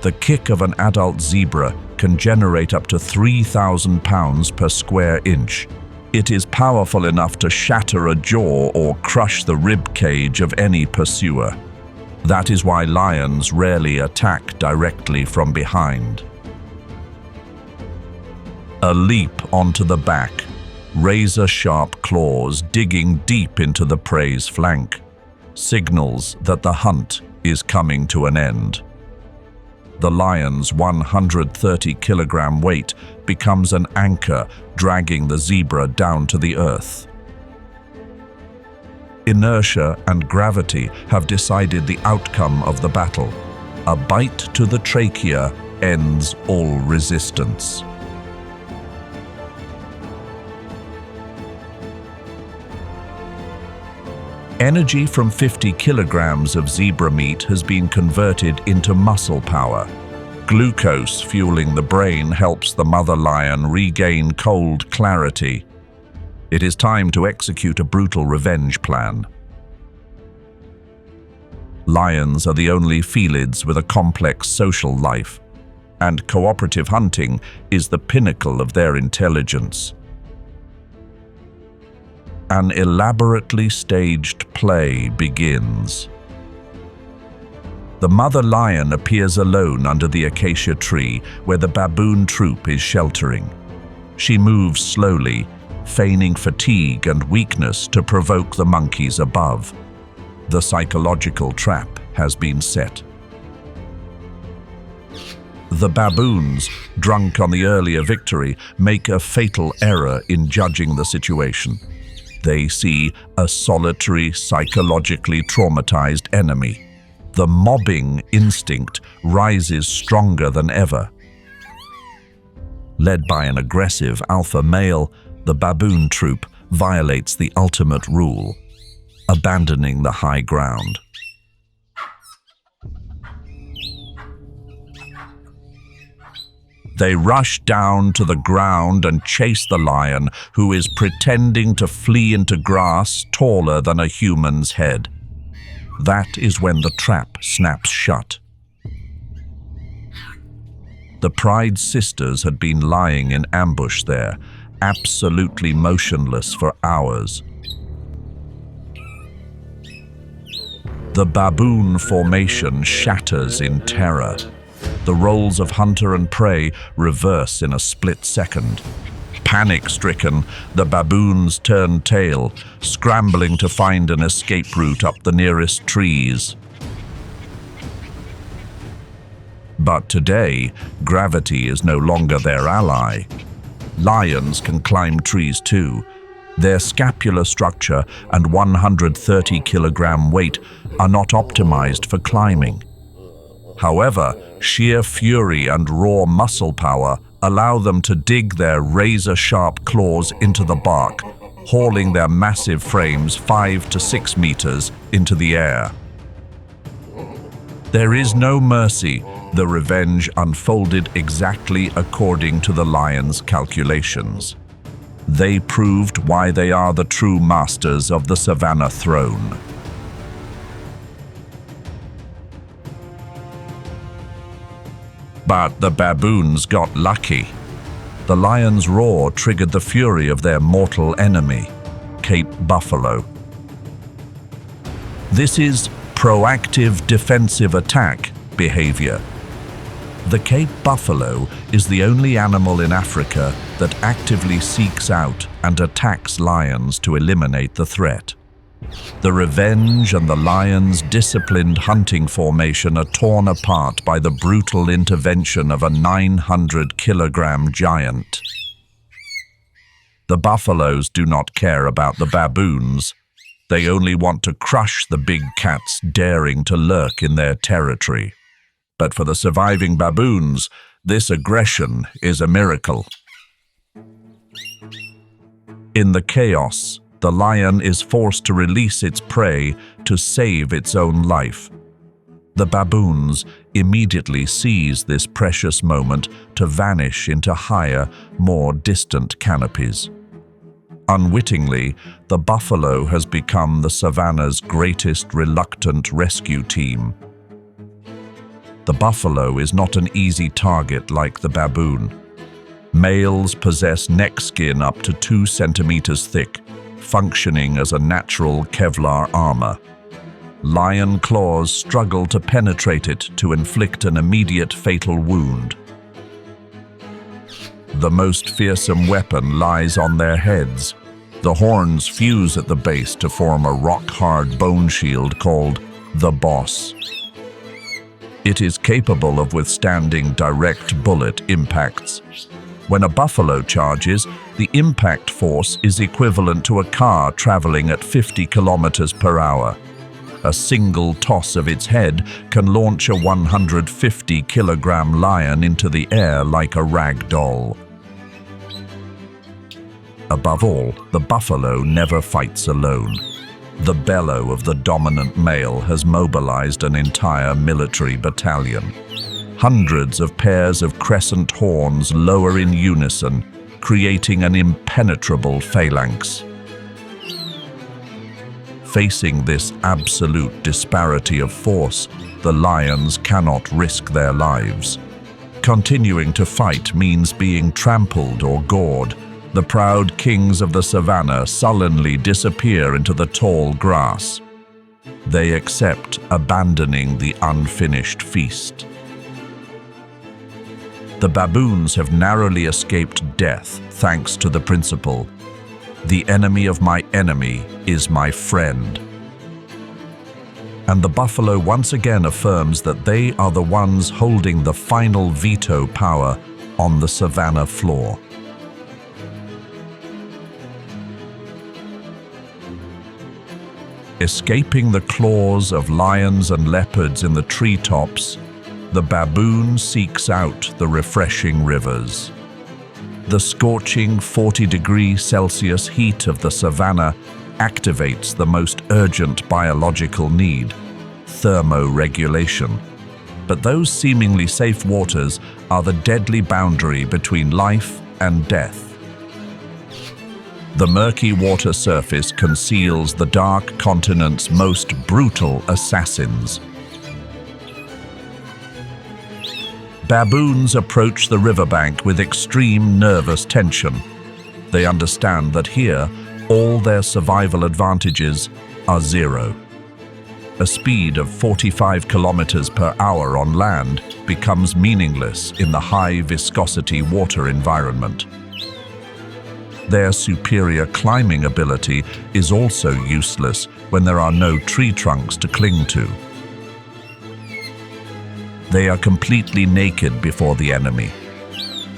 The kick of an adult zebra can generate up to 3,000 pounds per square inch. It is powerful enough to shatter a jaw or crush the rib cage of any pursuer. That is why lions rarely attack directly from behind. A leap onto the back, razor-sharp claws digging deep into the prey's flank, signals that the hunt is coming to an end. The lion's 130-kilogram weight becomes an anchor, dragging the zebra down to the earth. Inertia and gravity have decided the outcome of the battle. A bite to the trachea ends all resistance. Energy from 50 kilograms of zebra meat has been converted into muscle power. Glucose fueling the brain helps the mother lion regain cold clarity. It is time to execute a brutal revenge plan. Lions are the only felids with a complex social life, and cooperative hunting is the pinnacle of their intelligence. An elaborately staged play begins. The mother lion appears alone under the acacia tree where the baboon troop is sheltering. She moves slowly, feigning fatigue and weakness to provoke the monkeys above. The psychological trap has been set. The baboons, drunk on the earlier victory, make a fatal error in judging the situation. They see a solitary, psychologically traumatized enemy. The mobbing instinct rises stronger than ever. Led by an aggressive alpha male, the baboon troop violates the ultimate rule, abandoning the high ground. They rush down to the ground and chase the lion, who is pretending to flee into grass taller than a human's head. That is when the trap snaps shut. The Pride sisters had been lying in ambush there, absolutely motionless for hours. The baboon formation shatters in terror. The roles of hunter and prey reverse in a split second. Panic-stricken, the baboons turn tail, scrambling to find an escape route up the nearest trees. But today, gravity is no longer their ally. Lions can climb trees too. Their scapular structure and 130-kilogram weight are not optimized for climbing. However, sheer fury and raw muscle power allow them to dig their razor-sharp claws into the bark, hauling their massive frames 5 to 6 meters into the air. There is no mercy, The revenge unfolded exactly according to the lion's calculations. They proved why they are the true masters of the Savanna throne. But the baboons got lucky. The lion's roar triggered the fury of their mortal enemy, Cape buffalo. This is proactive defensive attack behavior. The Cape buffalo is the only animal in Africa that actively seeks out and attacks lions to eliminate the threat. The revenge and the lion's disciplined hunting formation are torn apart by the brutal intervention of a 900-kilogram giant. The buffaloes do not care about the baboons. They only want to crush the big cats daring to lurk in their territory. But for the surviving baboons, this aggression is a miracle. In the chaos, the lion is forced to release its prey to save its own life. The baboons immediately seize this precious moment to vanish into higher, more distant canopies. Unwittingly, the buffalo has become the savanna's greatest reluctant rescue team. The buffalo is not an easy target like the baboon. Males possess neck skin up to 2 centimeters thick, functioning as a natural Kevlar armor. Lion claws struggle to penetrate it to inflict an immediate fatal wound. The most fearsome weapon lies on their heads. The horns fuse at the base to form a rock-hard bone shield called the boss. It is capable of withstanding direct bullet impacts. When a buffalo charges, the impact force is equivalent to a car traveling at 50 kilometers per hour. A single toss of its head can launch a 150-kilogram lion into the air like a rag doll. Above all, the buffalo never fights alone. The bellow of the dominant male has mobilized an entire military battalion. Hundreds of pairs of crescent horns lower in unison, creating an impenetrable phalanx. Facing this absolute disparity of force, the lions cannot risk their lives. Continuing to fight means being trampled or gored. The proud kings of the savanna sullenly disappear into the tall grass. They accept abandoning the unfinished feast. The baboons have narrowly escaped death thanks to the principle, "The enemy of my enemy is my friend." And the buffalo once again affirms that they are the ones holding the final veto power on the savanna floor. Escaping the claws of lions and leopards in the treetops, the baboon seeks out the refreshing rivers. The scorching 40°C heat of the savanna activates the most urgent biological need, thermoregulation. But those seemingly safe waters are the deadly boundary between life and death. The murky water surface conceals the dark continent's most brutal assassins. Baboons approach the riverbank with extreme nervous tension. They understand that here, all their survival advantages are zero. A speed of 45 kilometers per hour on land becomes meaningless in the high-viscosity water environment. Their superior climbing ability is also useless when there are no tree trunks to cling to. They are completely naked before the enemy,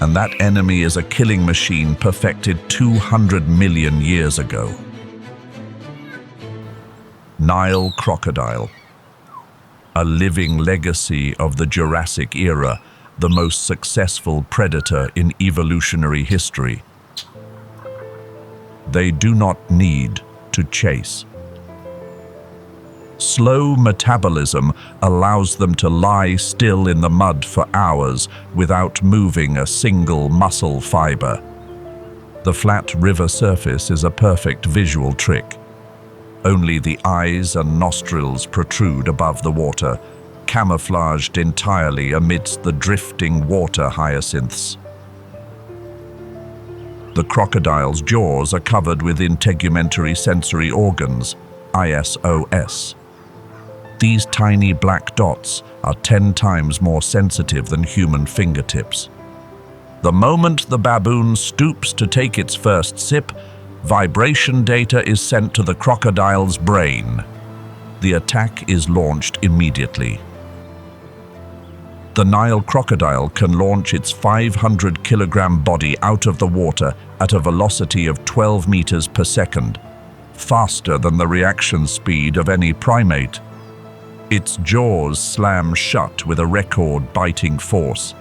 and that enemy is a killing machine perfected 200 million years ago. Nile crocodile, a living legacy of the Jurassic era, the most successful predator in evolutionary history. They do not need to chase. Slow metabolism allows them to lie still in the mud for hours without moving a single muscle fiber. The flat river surface is a perfect visual trick. Only the eyes and nostrils protrude above the water, camouflaged entirely amidst the drifting water hyacinths. The crocodile's jaws are covered with integumentary sensory organs, ISOS. These tiny black dots are 10 times more sensitive than human fingertips. The moment the baboon stoops to take its first sip, vibration data is sent to the crocodile's brain. The attack is launched immediately. The Nile crocodile can launch its 500-kilogram body out of the water at a velocity of 12 meters per second, faster than the reaction speed of any primate. Its jaws slam shut with a record biting force.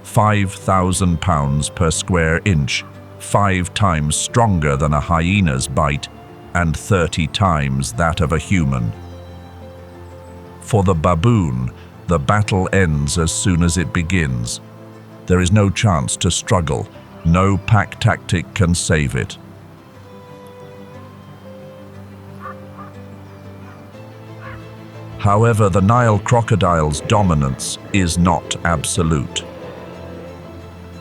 5,000 pounds per square inch, 5 times stronger than a hyena's bite, and 30 times that of a human. For the baboon, the battle ends as soon as it begins. There is no chance to struggle. No pack tactic can save it. However, the Nile crocodile's dominance is not absolute.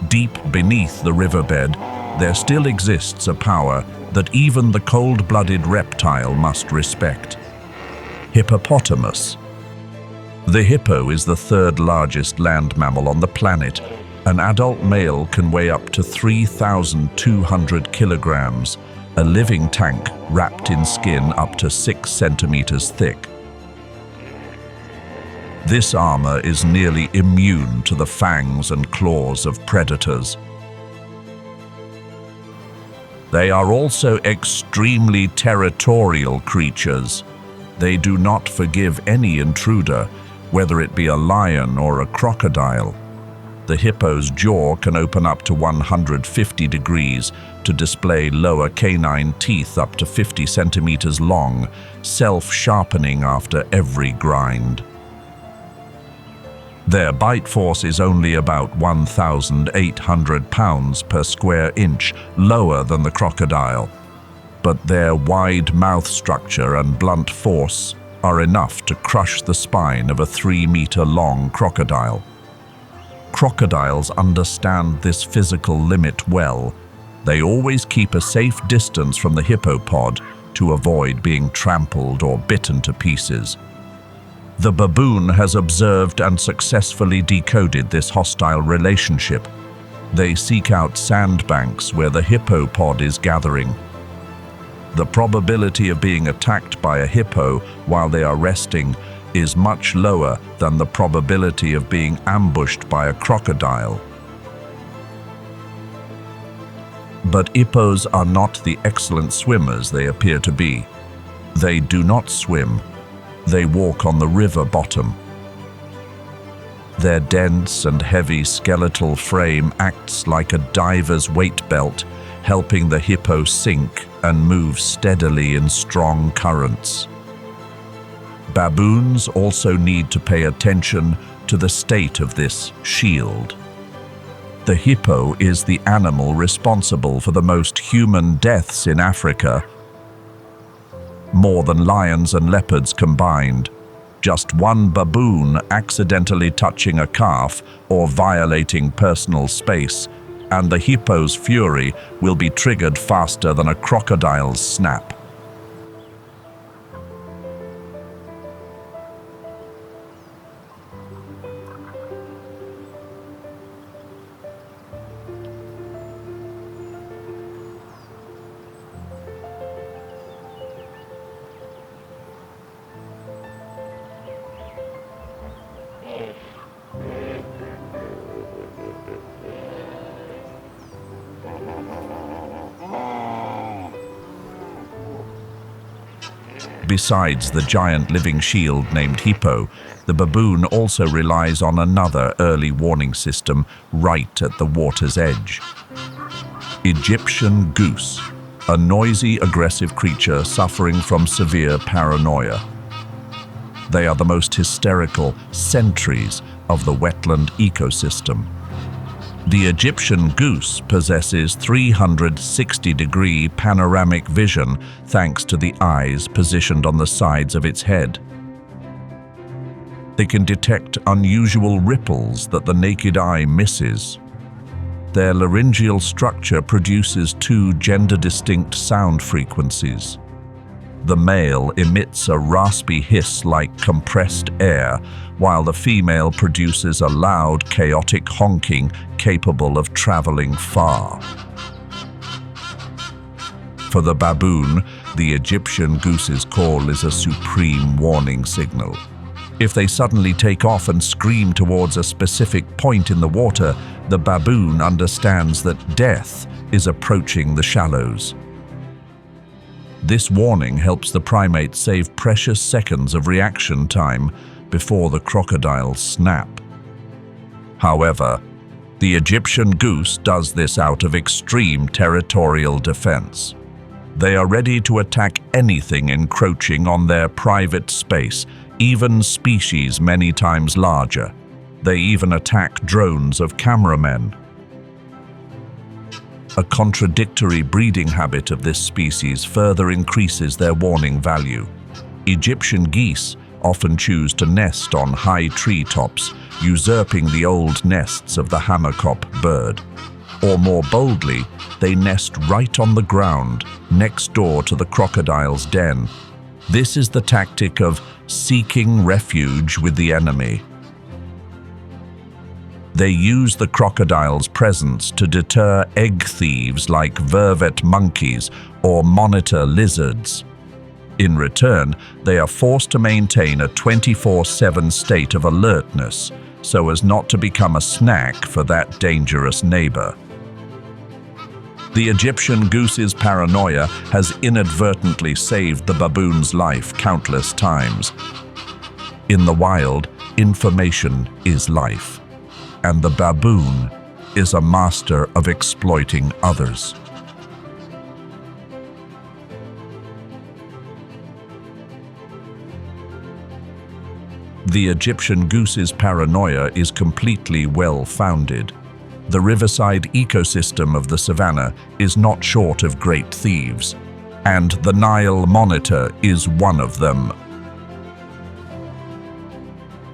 Deep beneath the riverbed, there still exists a power that even the cold-blooded reptile must respect. Hippopotamus. The hippo is the third largest land mammal on the planet. An adult male can weigh up to 3,200 kilograms, a living tank wrapped in skin up to 6 centimeters thick. This armor is nearly immune to the fangs and claws of predators. They are also extremely territorial creatures. They do not forgive any intruder, whether it be a lion or a crocodile. The hippo's jaw can open up to 150 degrees to display lower canine teeth up to 50 centimeters long, self-sharpening after every grind. Their bite force is only about 1,800 pounds per square inch, lower than the crocodile. But their wide mouth structure and blunt force are enough to crush the spine of a 3-meter-long crocodile. Crocodiles understand this physical limit well. They always keep a safe distance from the hippopod to avoid being trampled or bitten to pieces. The baboon has observed and successfully decoded this hostile relationship. They seek out sandbanks where the hippopod is gathering. The probability of being attacked by a hippo while they are resting is much lower than the probability of being ambushed by a crocodile. But hippos are not the excellent swimmers they appear to be. They do not swim. They walk on the river bottom. Their dense and heavy skeletal frame acts like a diver's weight belt, helping the hippo sink and move steadily in strong currents. Baboons also need to pay attention to the state of this shield. The hippo is the animal responsible for the most human deaths in Africa, more than lions and leopards combined. Just one baboon accidentally touching a calf or violating personal space, and the hippo's fury will be triggered faster than a crocodile's snap. Besides the giant living shield named hippo, the baboon also relies on another early warning system right at the water's edge. Egyptian goose. a noisy, aggressive creature suffering from severe paranoia. They are the most hysterical sentries of the wetland ecosystem. The Egyptian goose possesses 360-degree panoramic vision thanks to the eyes positioned on the sides of its head. They can detect unusual ripples that the naked eye misses. Their laryngeal structure produces two gender-distinct sound frequencies. The male emits a raspy hiss like compressed air, while the female produces a loud, chaotic honking capable of traveling far. For the baboon, the Egyptian goose's call is a supreme warning signal. If they suddenly take off and scream towards a specific point in the water, the baboon understands that death is approaching the shallows. This warning helps the primate save precious seconds of reaction time before the crocodiles snap. However, the Egyptian goose does this out of extreme territorial defense. They are ready to attack anything encroaching on their private space, even species many times larger. They even attack drones of cameramen. A contradictory breeding habit of this species further increases their warning value. Egyptian geese often choose to nest on high treetops, usurping the old nests of the hammerkop bird. Or more boldly, they nest right on the ground, next door to the crocodile's den. This is the tactic of seeking refuge with the enemy. They use the crocodile's presence to deter egg thieves like vervet monkeys or monitor lizards. In return, they are forced to maintain a 24/7 state of alertness so as not to become a snack for that dangerous neighbor. The Egyptian goose's paranoia has inadvertently saved the baboon's life countless times. In the wild, information is life, and the baboon is a master of exploiting others. The Egyptian goose's paranoia is completely well-founded. The Riverside ecosystem of the Savanna is not short of great thieves, and the Nile monitor is one of them.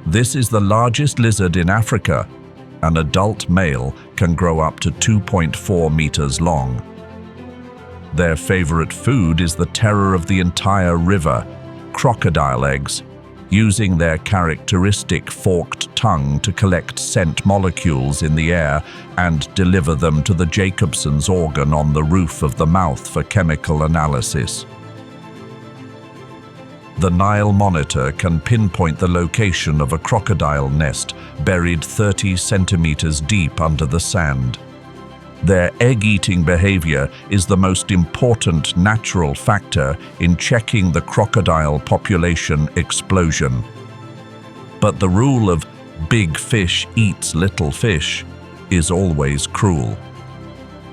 This is the largest lizard in Africa. An adult male can grow up to 2.4 meters long. Their favorite food is the terror of the entire river, crocodile eggs, using their characteristic forked tongue to collect scent molecules in the air and deliver them to the Jacobson's organ on the roof of the mouth for chemical analysis. The Nile monitor can pinpoint the location of a crocodile nest buried 30 centimeters deep under the sand. Their egg-eating behavior is the most important natural factor in checking the crocodile population explosion. But the rule of big fish eats little fish is always cruel.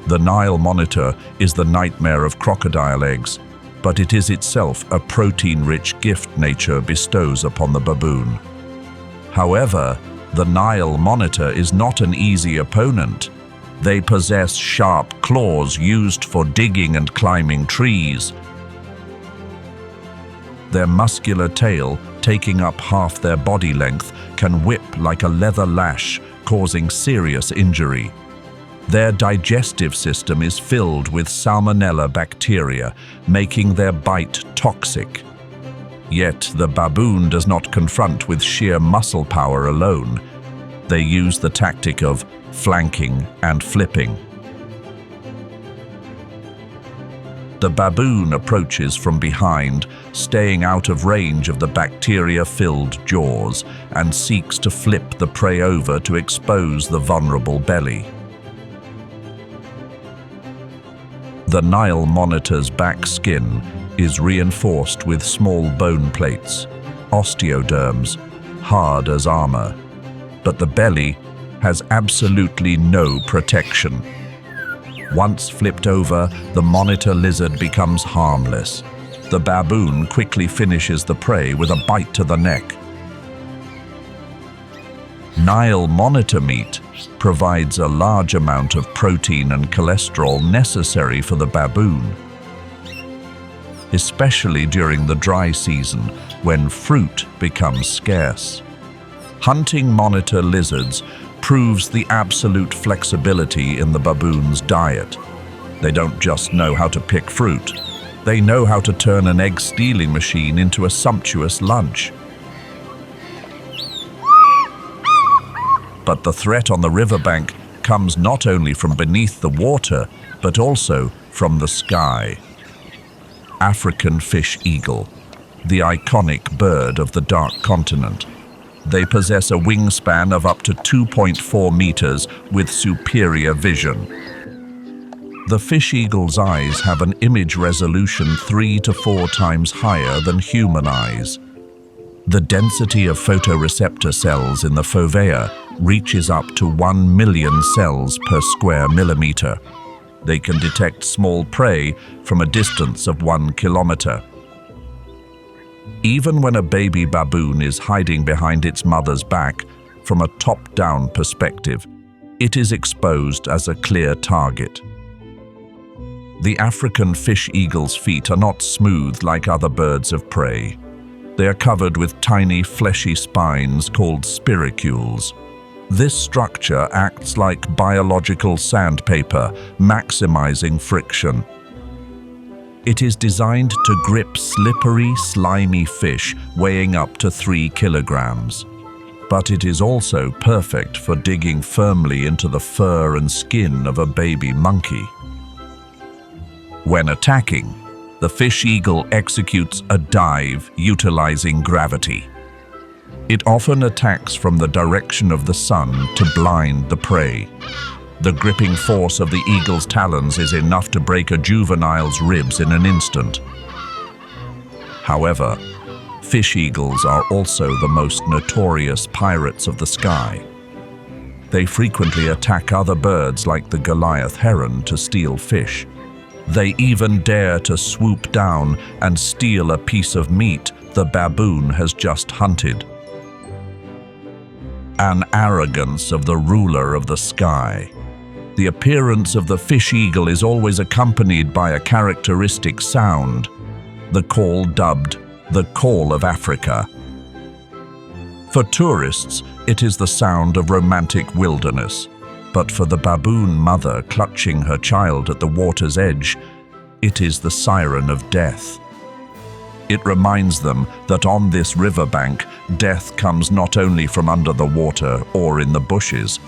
The Nile monitor is the nightmare of crocodile eggs, but it is itself a protein-rich gift nature bestows upon the baboon. However, the Nile monitor is not an easy opponent. They possess sharp claws used for digging and climbing trees. Their muscular tail, taking up half their body length, can whip like a leather lash, causing serious injury. Their digestive system is filled with salmonella bacteria, making their bite toxic. Yet the baboon does not confront with sheer muscle power alone. They use the tactic of flanking and flipping. The baboon approaches from behind, staying out of range of the bacteria-filled jaws, and seeks to flip the prey over to expose the vulnerable belly. The Nile monitor's back skin is reinforced with small bone plates, osteoderms, hard as armor. But the belly has absolutely no protection. Once flipped over, the monitor lizard becomes harmless. The baboon quickly finishes the prey with a bite to the neck. Nile monitor meat provides a large amount of protein and cholesterol necessary for the baboon, especially during the dry season when fruit becomes scarce. Hunting monitor lizards proves the absolute flexibility in the baboon's diet. They don't just know how to pick fruit, they know how to turn an egg-stealing machine into a sumptuous lunch. But the threat on the riverbank comes not only from beneath the water, but also from the sky. African fish eagle, the iconic bird of the dark continent. They possess a wingspan of up to 2.4 meters with superior vision. The fish eagle's eyes have an image resolution 3 to 4 times higher than human eyes. The density of photoreceptor cells in the fovea reaches up to 1 million cells per square millimeter. They can detect small prey from a distance of 1 kilometer. Even when a baby baboon is hiding behind its mother's back, from a top-down perspective, it is exposed as a clear target. The African fish eagle's feet are not smooth like other birds of prey. They are covered with tiny fleshy spines called spiracules. This structure acts like biological sandpaper, maximizing friction. It is designed to grip slippery, slimy fish weighing up to 3 kilograms. But it is also perfect for digging firmly into the fur and skin of a baby monkey. When attacking, the fish eagle executes a dive utilizing gravity. It often attacks from the direction of the sun to blind the prey. The gripping force of the eagle's talons is enough to break a juvenile's ribs in an instant. However, fish eagles are also the most notorious pirates of the sky. They frequently attack other birds like the Goliath heron to steal fish. They even dare to swoop down and steal a piece of meat the baboon has just hunted. An arrogance of the ruler of the sky. The appearance of the fish eagle is always accompanied by a characteristic sound, the call dubbed the Call of Africa. For tourists, it is the sound of romantic wilderness, but for the baboon mother clutching her child at the water's edge, it is the siren of death. It reminds them that on this riverbank, death comes not only from under the water or in the bushes,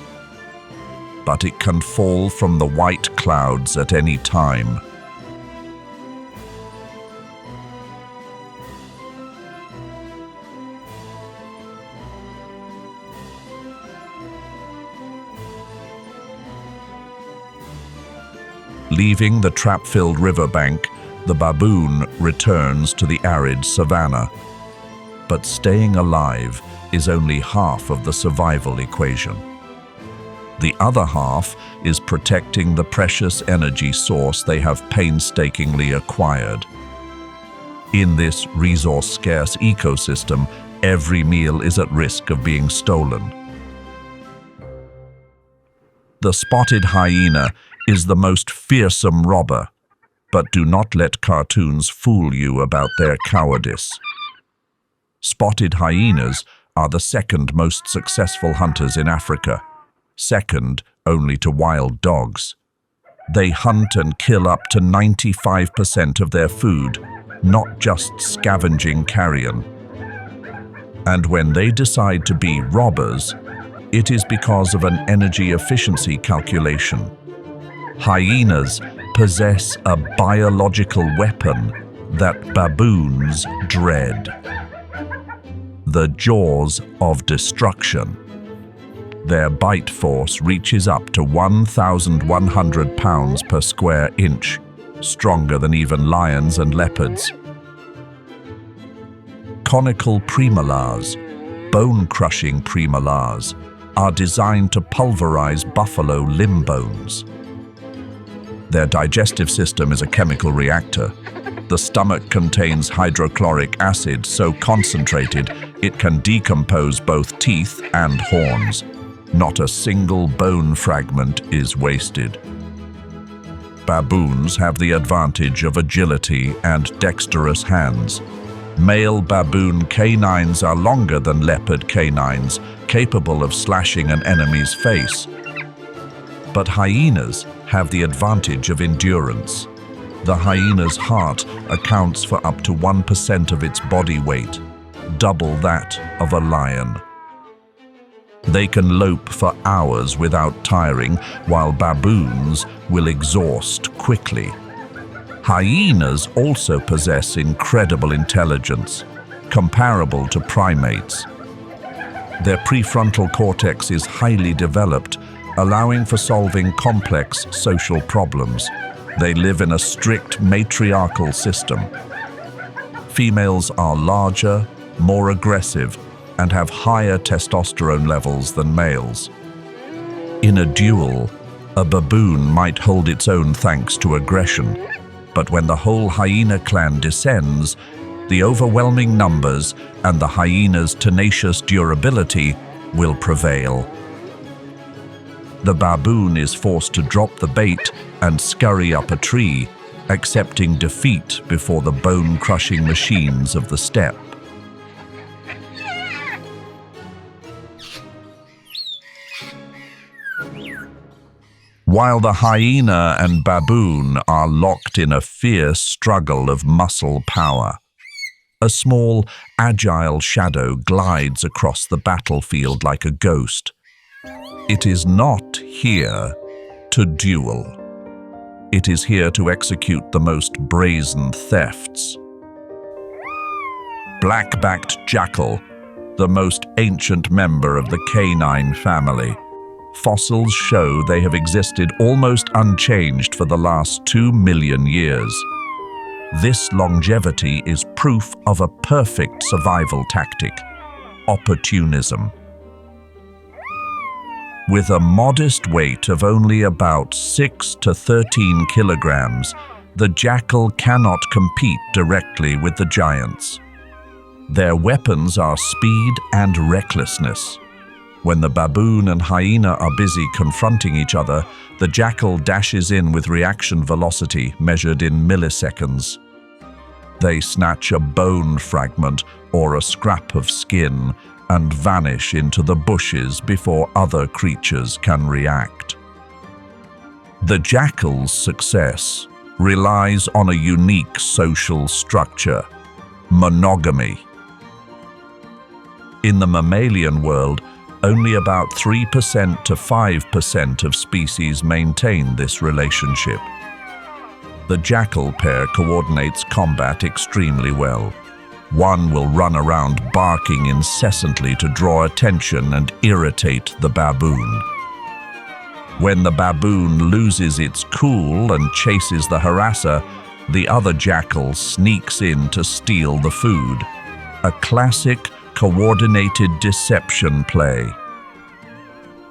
but it can fall from the white clouds at any time. Leaving the trap-filled riverbank, the baboon returns to the arid savanna. But staying alive is only half of the survival equation. The other half is protecting the precious energy source they have painstakingly acquired. In this resource-scarce ecosystem, every meal is at risk of being stolen. The spotted hyena is the most fearsome robber, but do not let cartoons fool you about their cowardice. Spotted hyenas are the second most successful hunters in Africa, second only to wild dogs. They hunt and kill up to 95% of their food, not just scavenging carrion. And when they decide to be robbers, it is because of an energy efficiency calculation. Hyenas possess a biological weapon that baboons dread: the jaws of destruction. Their bite force reaches up to 1,100 pounds per square inch, stronger than even lions and leopards. Conical premolars, bone-crushing premolars, are designed to pulverize buffalo limb bones. Their digestive system is a chemical reactor. The stomach contains hydrochloric acid so concentrated it can decompose both teeth and horns. Not a single bone fragment is wasted. Baboons have the advantage of agility and dexterous hands. Male baboon canines are longer than leopard canines, capable of slashing an enemy's face. But hyenas have the advantage of endurance. The hyena's heart accounts for up to 1% of its body weight, double that of a lion. They can lope for hours without tiring, while baboons will exhaust quickly. Hyenas also possess incredible intelligence, comparable to primates. Their prefrontal cortex is highly developed, allowing for solving complex social problems. They live in a strict matriarchal system. Females are larger, more aggressive, and have higher testosterone levels than males. In a duel, a baboon might hold its own thanks to aggression, but when the whole hyena clan descends, the overwhelming numbers and the hyena's tenacious durability will prevail. The baboon is forced to drop the bait and scurry up a tree, accepting defeat before the bone-crushing machines of the steppe. While the hyena and baboon are locked in a fierce struggle of muscle power, a small, agile shadow glides across the battlefield like a ghost. It is not here to duel. It is here to execute the most brazen thefts. Black-backed jackal, the most ancient member of the canine family. Fossils show they have existed almost unchanged for the last 2 million years. This longevity is proof of a perfect survival tactic: opportunism. With a modest weight of only about 6 to 13 kilograms, the jackal cannot compete directly with the giants. Their weapons are speed and recklessness. When the baboon and hyena are busy confronting each other, the jackal dashes in with reaction velocity measured in milliseconds. They snatch a bone fragment or a scrap of skin and vanish into the bushes before other creatures can react. The jackal's success relies on a unique social structure: monogamy. In the mammalian world, only about 3% to 5% of species maintain this relationship. The jackal pair coordinates combat extremely well. One will run around barking incessantly to draw attention and irritate the baboon. When the baboon loses its cool and chases the harasser, the other jackal sneaks in to steal the food. A classic coordinated deception play.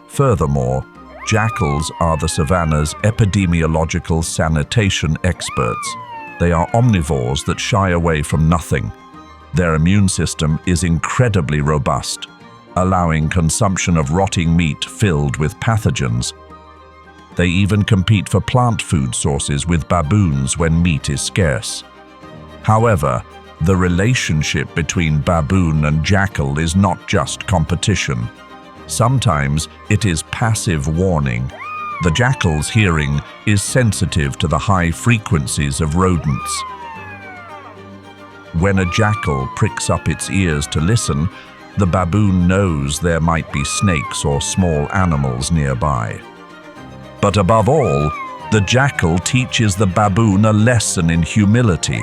Furthermore, jackals are the savanna's epidemiological sanitation experts. They are omnivores that shy away from nothing. Their immune system is incredibly robust, allowing consumption of rotting meat filled with pathogens. They even compete for plant food sources with baboons when meat is scarce. However, the relationship between baboon and jackal is not just competition. Sometimes it is passive warning. The jackal's hearing is sensitive to the high frequencies of rodents. When a jackal pricks up its ears to listen, the baboon knows there might be snakes or small animals nearby. But above all, the jackal teaches the baboon a lesson in humility.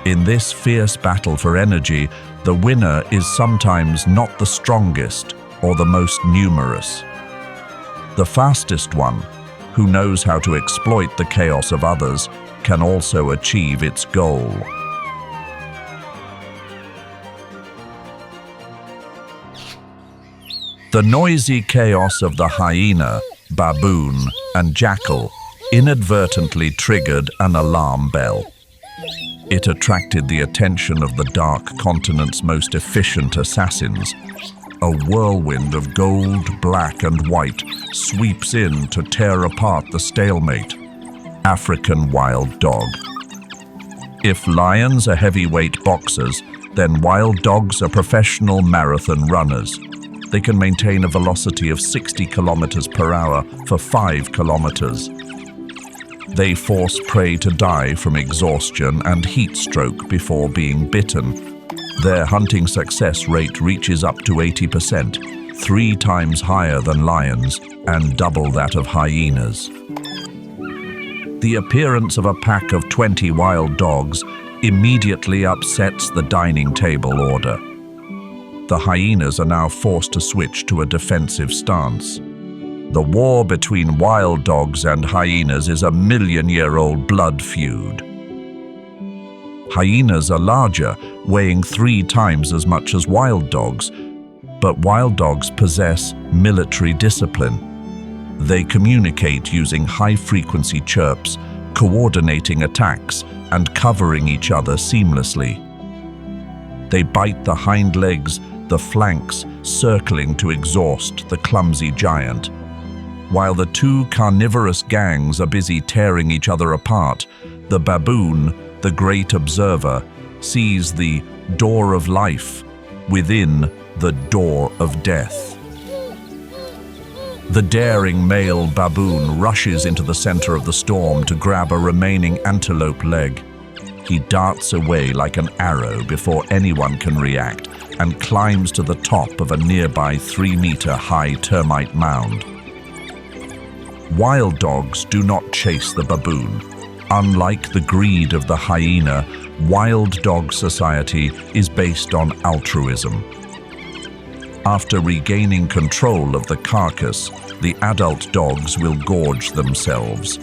In this fierce battle for energy, the winner is sometimes not the strongest or the most numerous. The fastest one, who knows how to exploit the chaos of others, can also achieve its goal. The noisy chaos of the hyena, baboon, and jackal inadvertently triggered an alarm bell. It attracted the attention of the Dark Continent's most efficient assassins. A whirlwind of gold, black, and white sweeps in to tear apart the stalemate. African wild dog. If lions are heavyweight boxers, then wild dogs are professional marathon runners. They can maintain a velocity of 60 kilometers per hour for 5 kilometers. They force prey to die from exhaustion and heat stroke before being bitten. Their hunting success rate reaches up to 80%, 3 times higher than lions and double that of hyenas. The appearance of a pack of 20 wild dogs immediately upsets the dining table order. The hyenas are now forced to switch to a defensive stance. The war between wild dogs and hyenas is a million-year-old blood feud. Hyenas are larger, weighing 3 times as much as wild dogs, but wild dogs possess military discipline. They communicate using high-frequency chirps, coordinating attacks, and covering each other seamlessly. They bite the hind legs, the flanks, circling to exhaust the clumsy giant. While the 2 carnivorous gangs are busy tearing each other apart, the baboon, the great observer, sees the door of life within the door of death. The daring male baboon rushes into the center of the storm to grab a remaining antelope leg. He darts away like an arrow before anyone can react and climbs to the top of a nearby 3-meter-high termite mound. Wild dogs do not chase the baboon. Unlike the greed of the hyena, wild dog society is based on altruism. After regaining control of the carcass, the adult dogs will gorge themselves.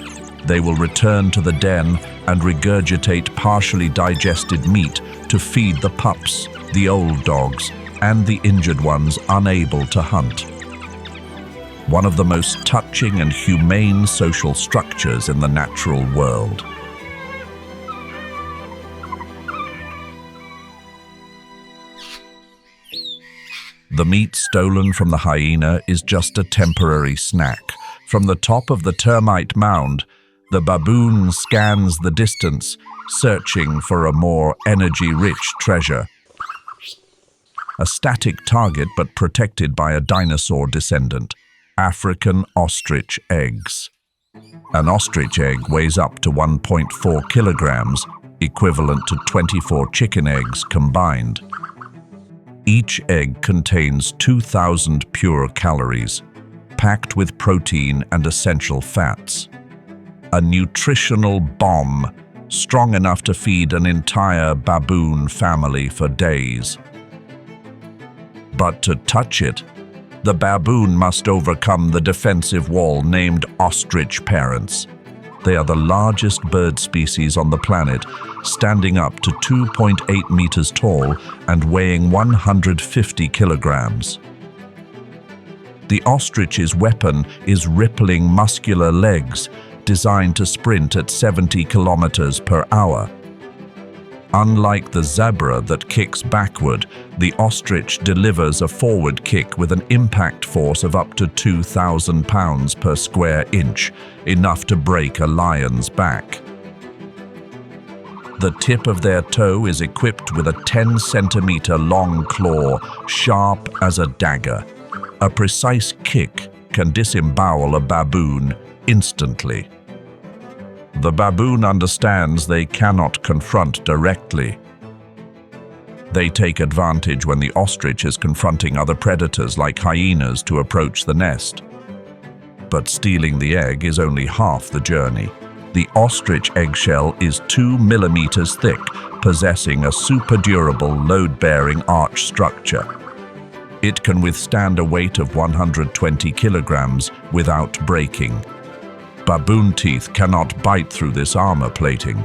They will return to the den and regurgitate partially digested meat to feed the pups, the old dogs, and the injured ones unable to hunt. One of the most touching and humane social structures in the natural world. The meat stolen from the hyena is just a temporary snack. From the top of the termite mound, the baboon scans the distance, searching for a more energy-rich treasure. A static target but protected by a dinosaur descendant. African ostrich eggs. An ostrich egg weighs up to 1.4 kilograms, equivalent to 24 chicken eggs combined. Each egg contains 2,000 pure calories, packed with protein and essential fats. A nutritional bomb, strong enough to feed an entire baboon family for days. But to touch it, the baboon must overcome the defensive wall named ostrich parents. They are the largest bird species on the planet, standing up to 2.8 meters tall and weighing 150 kilograms. The ostrich's weapon is rippling muscular legs designed to sprint at 70 kilometers per hour. Unlike the zebra that kicks backward, the ostrich delivers a forward kick with an impact force of up to 2,000 pounds per square inch, enough to break a lion's back. The tip of their toe is equipped with a 10-centimeter long claw, sharp as a dagger. A precise kick can disembowel a baboon instantly. The baboon understands they cannot confront directly. They take advantage when the ostrich is confronting other predators like hyenas to approach the nest. But stealing the egg is only half the journey. The ostrich eggshell is 2 millimeters thick, possessing a super durable load-bearing arch structure. It can withstand a weight of 120 kilograms without breaking. Baboon teeth cannot bite through this armor plating.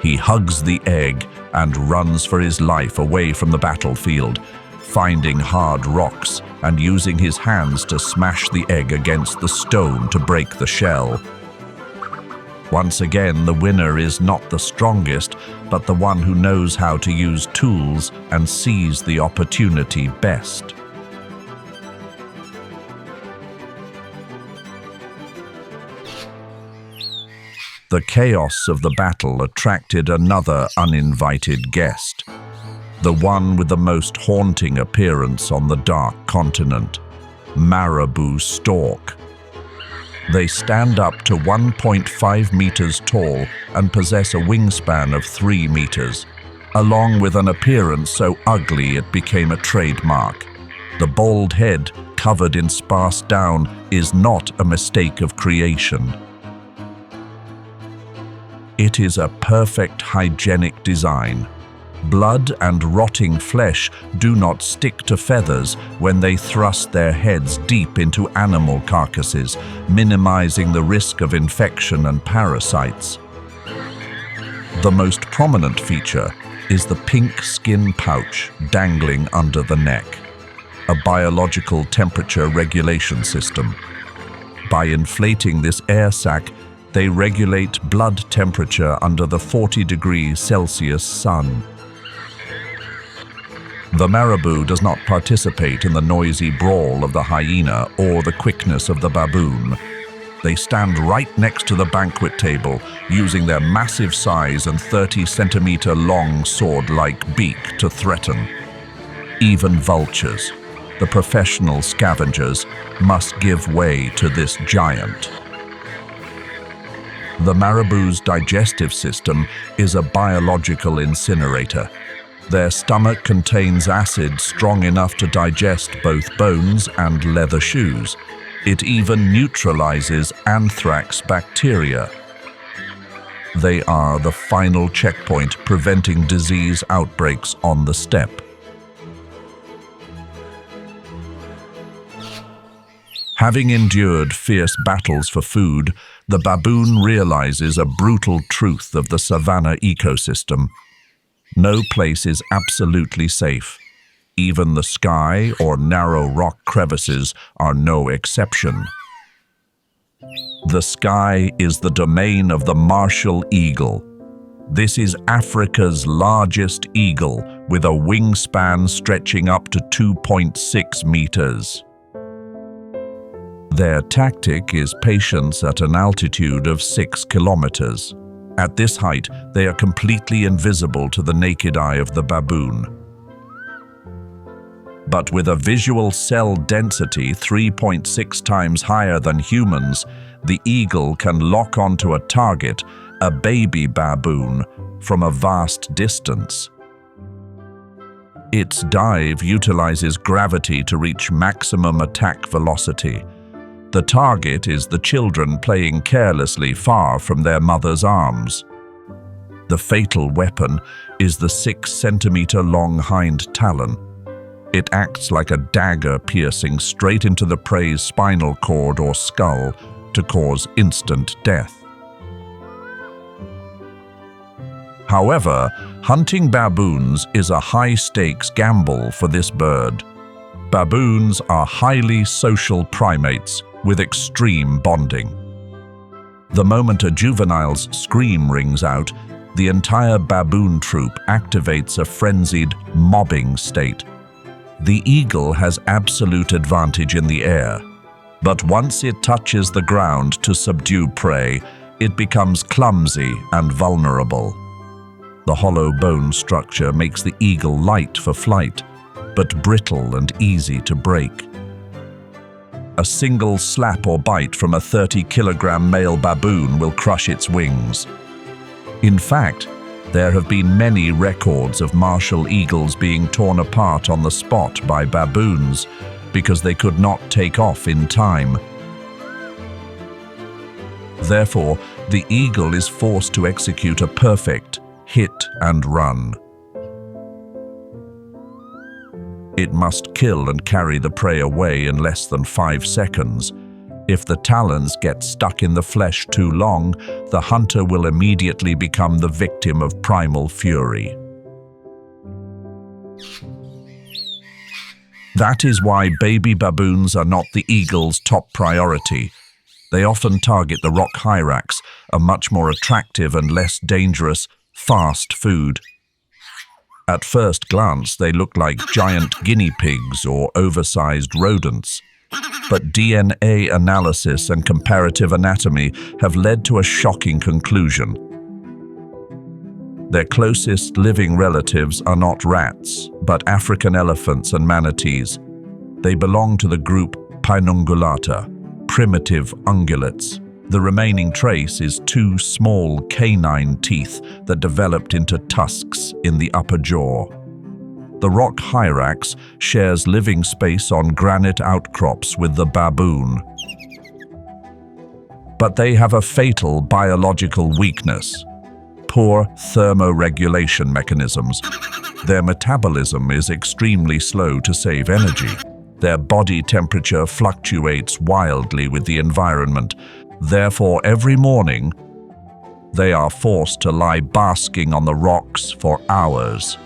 He hugs the egg and runs for his life away from the battlefield. finding hard rocks and using his hands to smash the egg against the stone to break the shell. Once again, the winner is not the strongest, but the one who knows how to use tools and sees the opportunity best. The chaos of the battle attracted another uninvited guest, the one with the most haunting appearance on the dark continent, marabou stork. They stand up to 1.5 meters tall and possess a wingspan of 3 meters, along with an appearance so ugly it became a trademark. The bald head, covered in sparse down, is not a mistake of creation. It is a perfect hygienic design. Blood and rotting flesh do not stick to feathers when they thrust their heads deep into animal carcasses, minimizing the risk of infection and parasites. The most prominent feature is the pink skin pouch dangling under the neck, a biological temperature regulation system. By inflating this air sac, they regulate blood temperature under the 40 degrees Celsius sun. The marabou does not participate in the noisy brawl of the hyena or the quickness of the baboon. They stand right next to the banquet table, using their massive size and 30-centimeter long sword-like beak to threaten. Even vultures, the professional scavengers, must give way to this giant. The marabou's digestive system is a biological incinerator. Their stomach contains acid strong enough to digest both bones and leather shoes. It even neutralizes anthrax bacteria. They are the final checkpoint preventing disease outbreaks on the steppe. Having endured fierce battles for food, the baboon realizes a brutal truth of the savanna ecosystem. No place is absolutely safe. Even the sky or narrow rock crevices are no exception. The sky is the domain of the martial eagle. This is Africa's largest eagle, with a wingspan stretching up to 2.6 meters. Their tactic is patience at an altitude of 6 kilometers. At this height, they are completely invisible to the naked eye of the baboon. But with a visual cell density 3.6 times higher than humans, the eagle can lock onto a target, a baby baboon, from a vast distance. Its dive utilizes gravity to reach maximum attack velocity. The target is the children playing carelessly far from their mother's arms. The fatal weapon is the 6-centimeter-long hind talon. It acts like a dagger piercing straight into the prey's spinal cord or skull to cause instant death. However, hunting baboons is a high-stakes gamble for this bird. Baboons are highly social primates with extreme bonding. The moment a juvenile's scream rings out, the entire baboon troop activates a frenzied mobbing state. The eagle has absolute advantage in the air, but once it touches the ground to subdue prey, it becomes clumsy and vulnerable. The hollow bone structure makes the eagle light for flight, but brittle and easy to break. A single slap or bite from a 30-kilogram male baboon will crush its wings. In fact, there have been many records of martial eagles being torn apart on the spot by baboons because they could not take off in time. Therefore, the eagle is forced to execute a perfect hit and run. It must kill and carry the prey away in less than 5 seconds. If the talons get stuck in the flesh too long, the hunter will immediately become the victim of primal fury. That is why baby baboons are not the eagle's top priority. They often target the rock hyrax, a much more attractive and less dangerous fast food. At first glance, they look like giant guinea pigs or oversized rodents. But DNA analysis and comparative anatomy have led to a shocking conclusion. Their closest living relatives are not rats, but African elephants and manatees. They belong to the group Pinungulata, primitive ungulates. The remaining trace is two small canine teeth that developed into tusks in the upper jaw. The rock hyrax shares living space on granite outcrops with the baboon. But they have a fatal biological weakness: poor thermoregulation mechanisms. Their metabolism is extremely slow to save energy. Their body temperature fluctuates wildly with the environment. Therefore, every morning, they are forced to lie basking on the rocks for hours.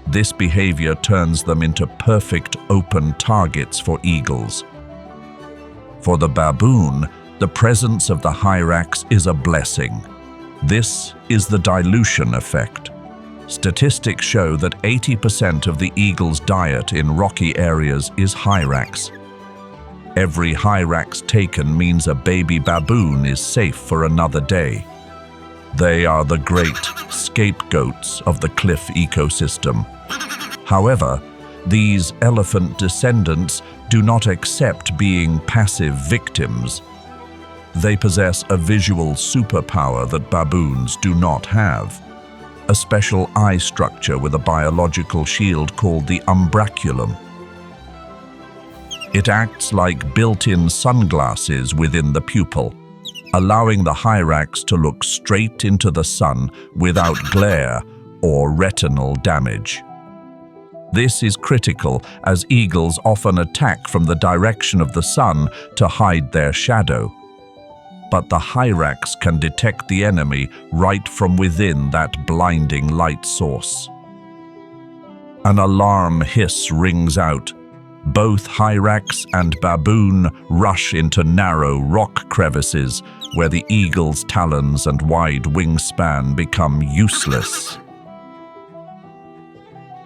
This behavior turns them into perfect open targets for eagles. For the baboon, the presence of the hyrax is a blessing. This is the dilution effect. Statistics show that 80% of the eagle's diet in rocky areas is hyrax. Every hyrax taken means a baby baboon is safe for another day. They are the great scapegoats of the cliff ecosystem. However, these elephant descendants do not accept being passive victims. They possess a visual superpower that baboons do not have. A special eye structure with a biological shield called the umbraculum. It acts like built-in sunglasses within the pupil, allowing the hyrax to look straight into the sun without glare or retinal damage. This is critical as eagles often attack from the direction of the sun to hide their shadow. But the hyrax can detect the enemy right from within that blinding light source. An alarm hiss rings out. Both hyrax and baboon rush into narrow rock crevices where the eagle's talons and wide wingspan become useless.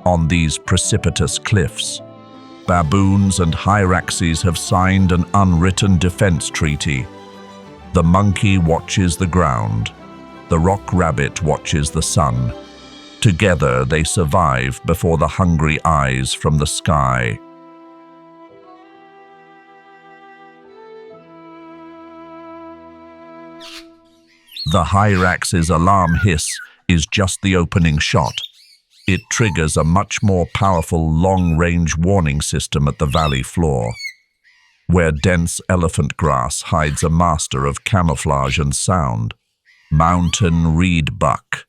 On these precipitous cliffs, baboons and hyraxes have signed an unwritten defense treaty. The monkey watches the ground. The rock rabbit watches the sun. Together they survive before the hungry eyes from the sky. The hyrax's alarm hiss is just the opening shot. It triggers a much more powerful long-range warning system at the valley floor, where dense elephant grass hides a master of camouflage and sound: mountain reed buck.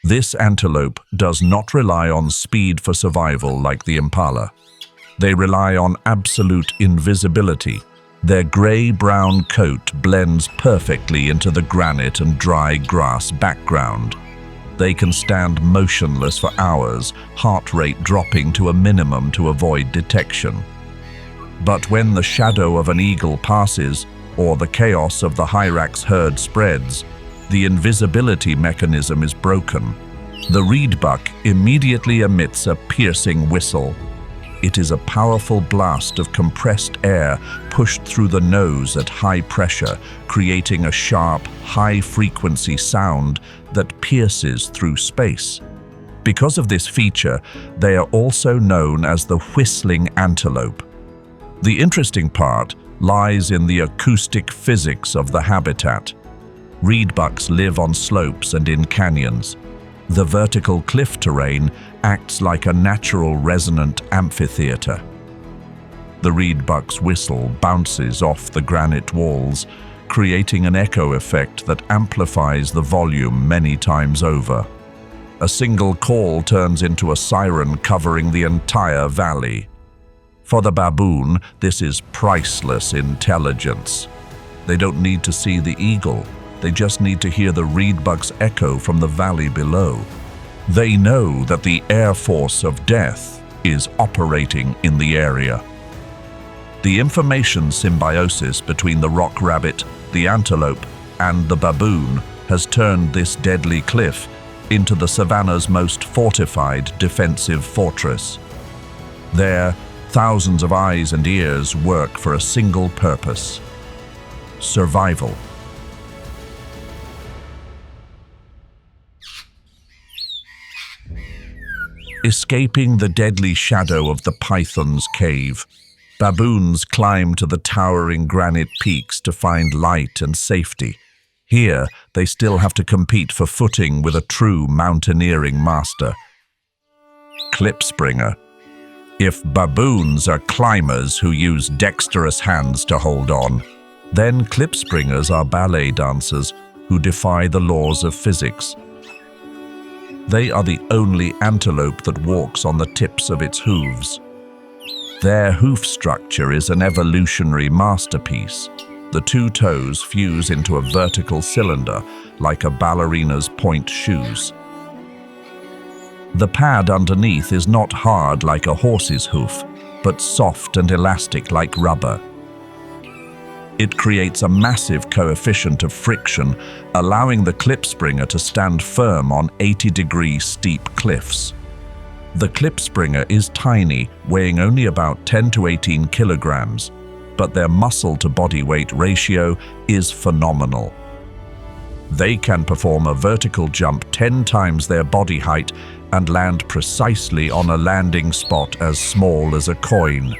This antelope does not rely on speed for survival like the impala. They rely on absolute invisibility. Their gray-brown coat blends perfectly into the granite and dry grass background. They can stand motionless for hours, heart rate dropping to a minimum to avoid detection. But when the shadow of an eagle passes, or the chaos of the hyrax herd spreads, the invisibility mechanism is broken. The reedbuck immediately emits a piercing whistle. It is a powerful blast of compressed air pushed through the nose at high pressure, creating a sharp, high-frequency sound that pierces through space. Because of this feature, they are also known as the whistling antelope. The interesting part lies in the acoustic physics of the habitat. Reedbucks live on slopes and in canyons. The vertical cliff terrain acts like a natural resonant amphitheater. The reedbuck's whistle bounces off the granite walls, creating an echo effect that amplifies the volume many times over. A single call turns into a siren covering the entire valley. For the baboon, this is priceless intelligence. They don't need to see the eagle. They just need to hear the reedbuck's echo from the valley below. They know that the air force of death is operating in the area. The information symbiosis between the rock rabbit, the antelope, and the baboon has turned this deadly cliff into the savanna's most fortified defensive fortress. There, thousands of eyes and ears work for a single purpose: survival. Escaping the deadly shadow of the python's cave, baboons climb to the towering granite peaks to find light and safety. Here, they still have to compete for footing with a true mountaineering master. Klipspringer. If baboons are climbers who use dexterous hands to hold on, then klipspringers are ballet dancers who defy the laws of physics. They are the only antelope that walks on the tips of its hooves. Their hoof structure is an evolutionary masterpiece. The two toes fuse into a vertical cylinder like a ballerina's point shoes. The pad underneath is not hard like a horse's hoof, but soft and elastic like rubber. It creates a massive coefficient of friction, allowing the klipspringer to stand firm on 80-degree steep cliffs. The klipspringer is tiny, weighing only about 10 to 18 kilograms, but their muscle-to-body weight ratio is phenomenal. They can perform a vertical jump 10 times their body height and land precisely on a landing spot as small as a coin.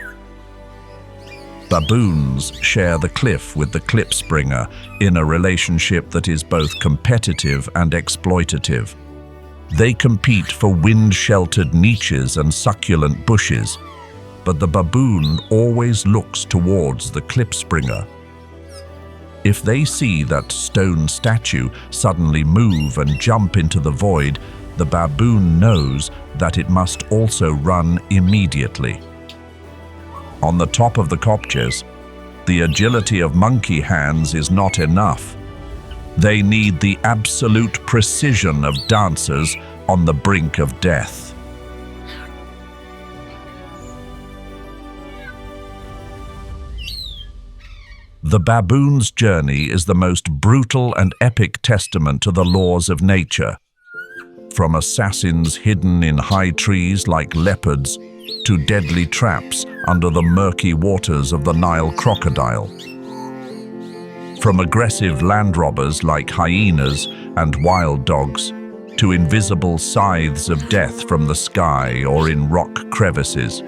Baboons share the cliff with the klipspringer in a relationship that is both competitive and exploitative. They compete for wind-sheltered niches and succulent bushes, but the baboon always looks towards the klipspringer. If they see that stone statue suddenly move and jump into the void, the baboon knows that it must also run immediately. On the top of the kopjes, the agility of monkey hands is not enough. They need the absolute precision of dancers on the brink of death. The baboon's journey is the most brutal and epic testament to the laws of nature. From assassins hidden in high trees like leopards to deadly traps under the murky waters of the Nile crocodile. From aggressive land robbers like hyenas and wild dogs to invisible scythes of death from the sky or in rock crevices.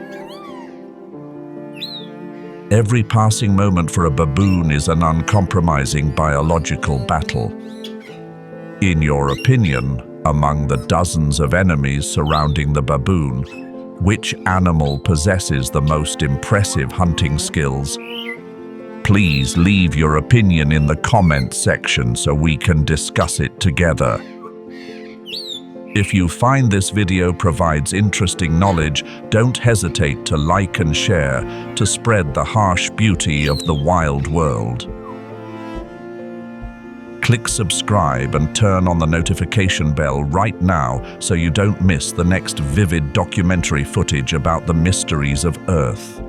Every passing moment for a baboon is an uncompromising biological battle. In your opinion, among the dozens of enemies surrounding the baboon, which animal possesses the most impressive hunting skills? Please leave your opinion in the comment section so we can discuss it together. If you find this video provides interesting knowledge, don't hesitate to like and share to spread the harsh beauty of the wild world. Click subscribe and turn on the notification bell right now so you don't miss the next vivid documentary footage about the mysteries of Earth.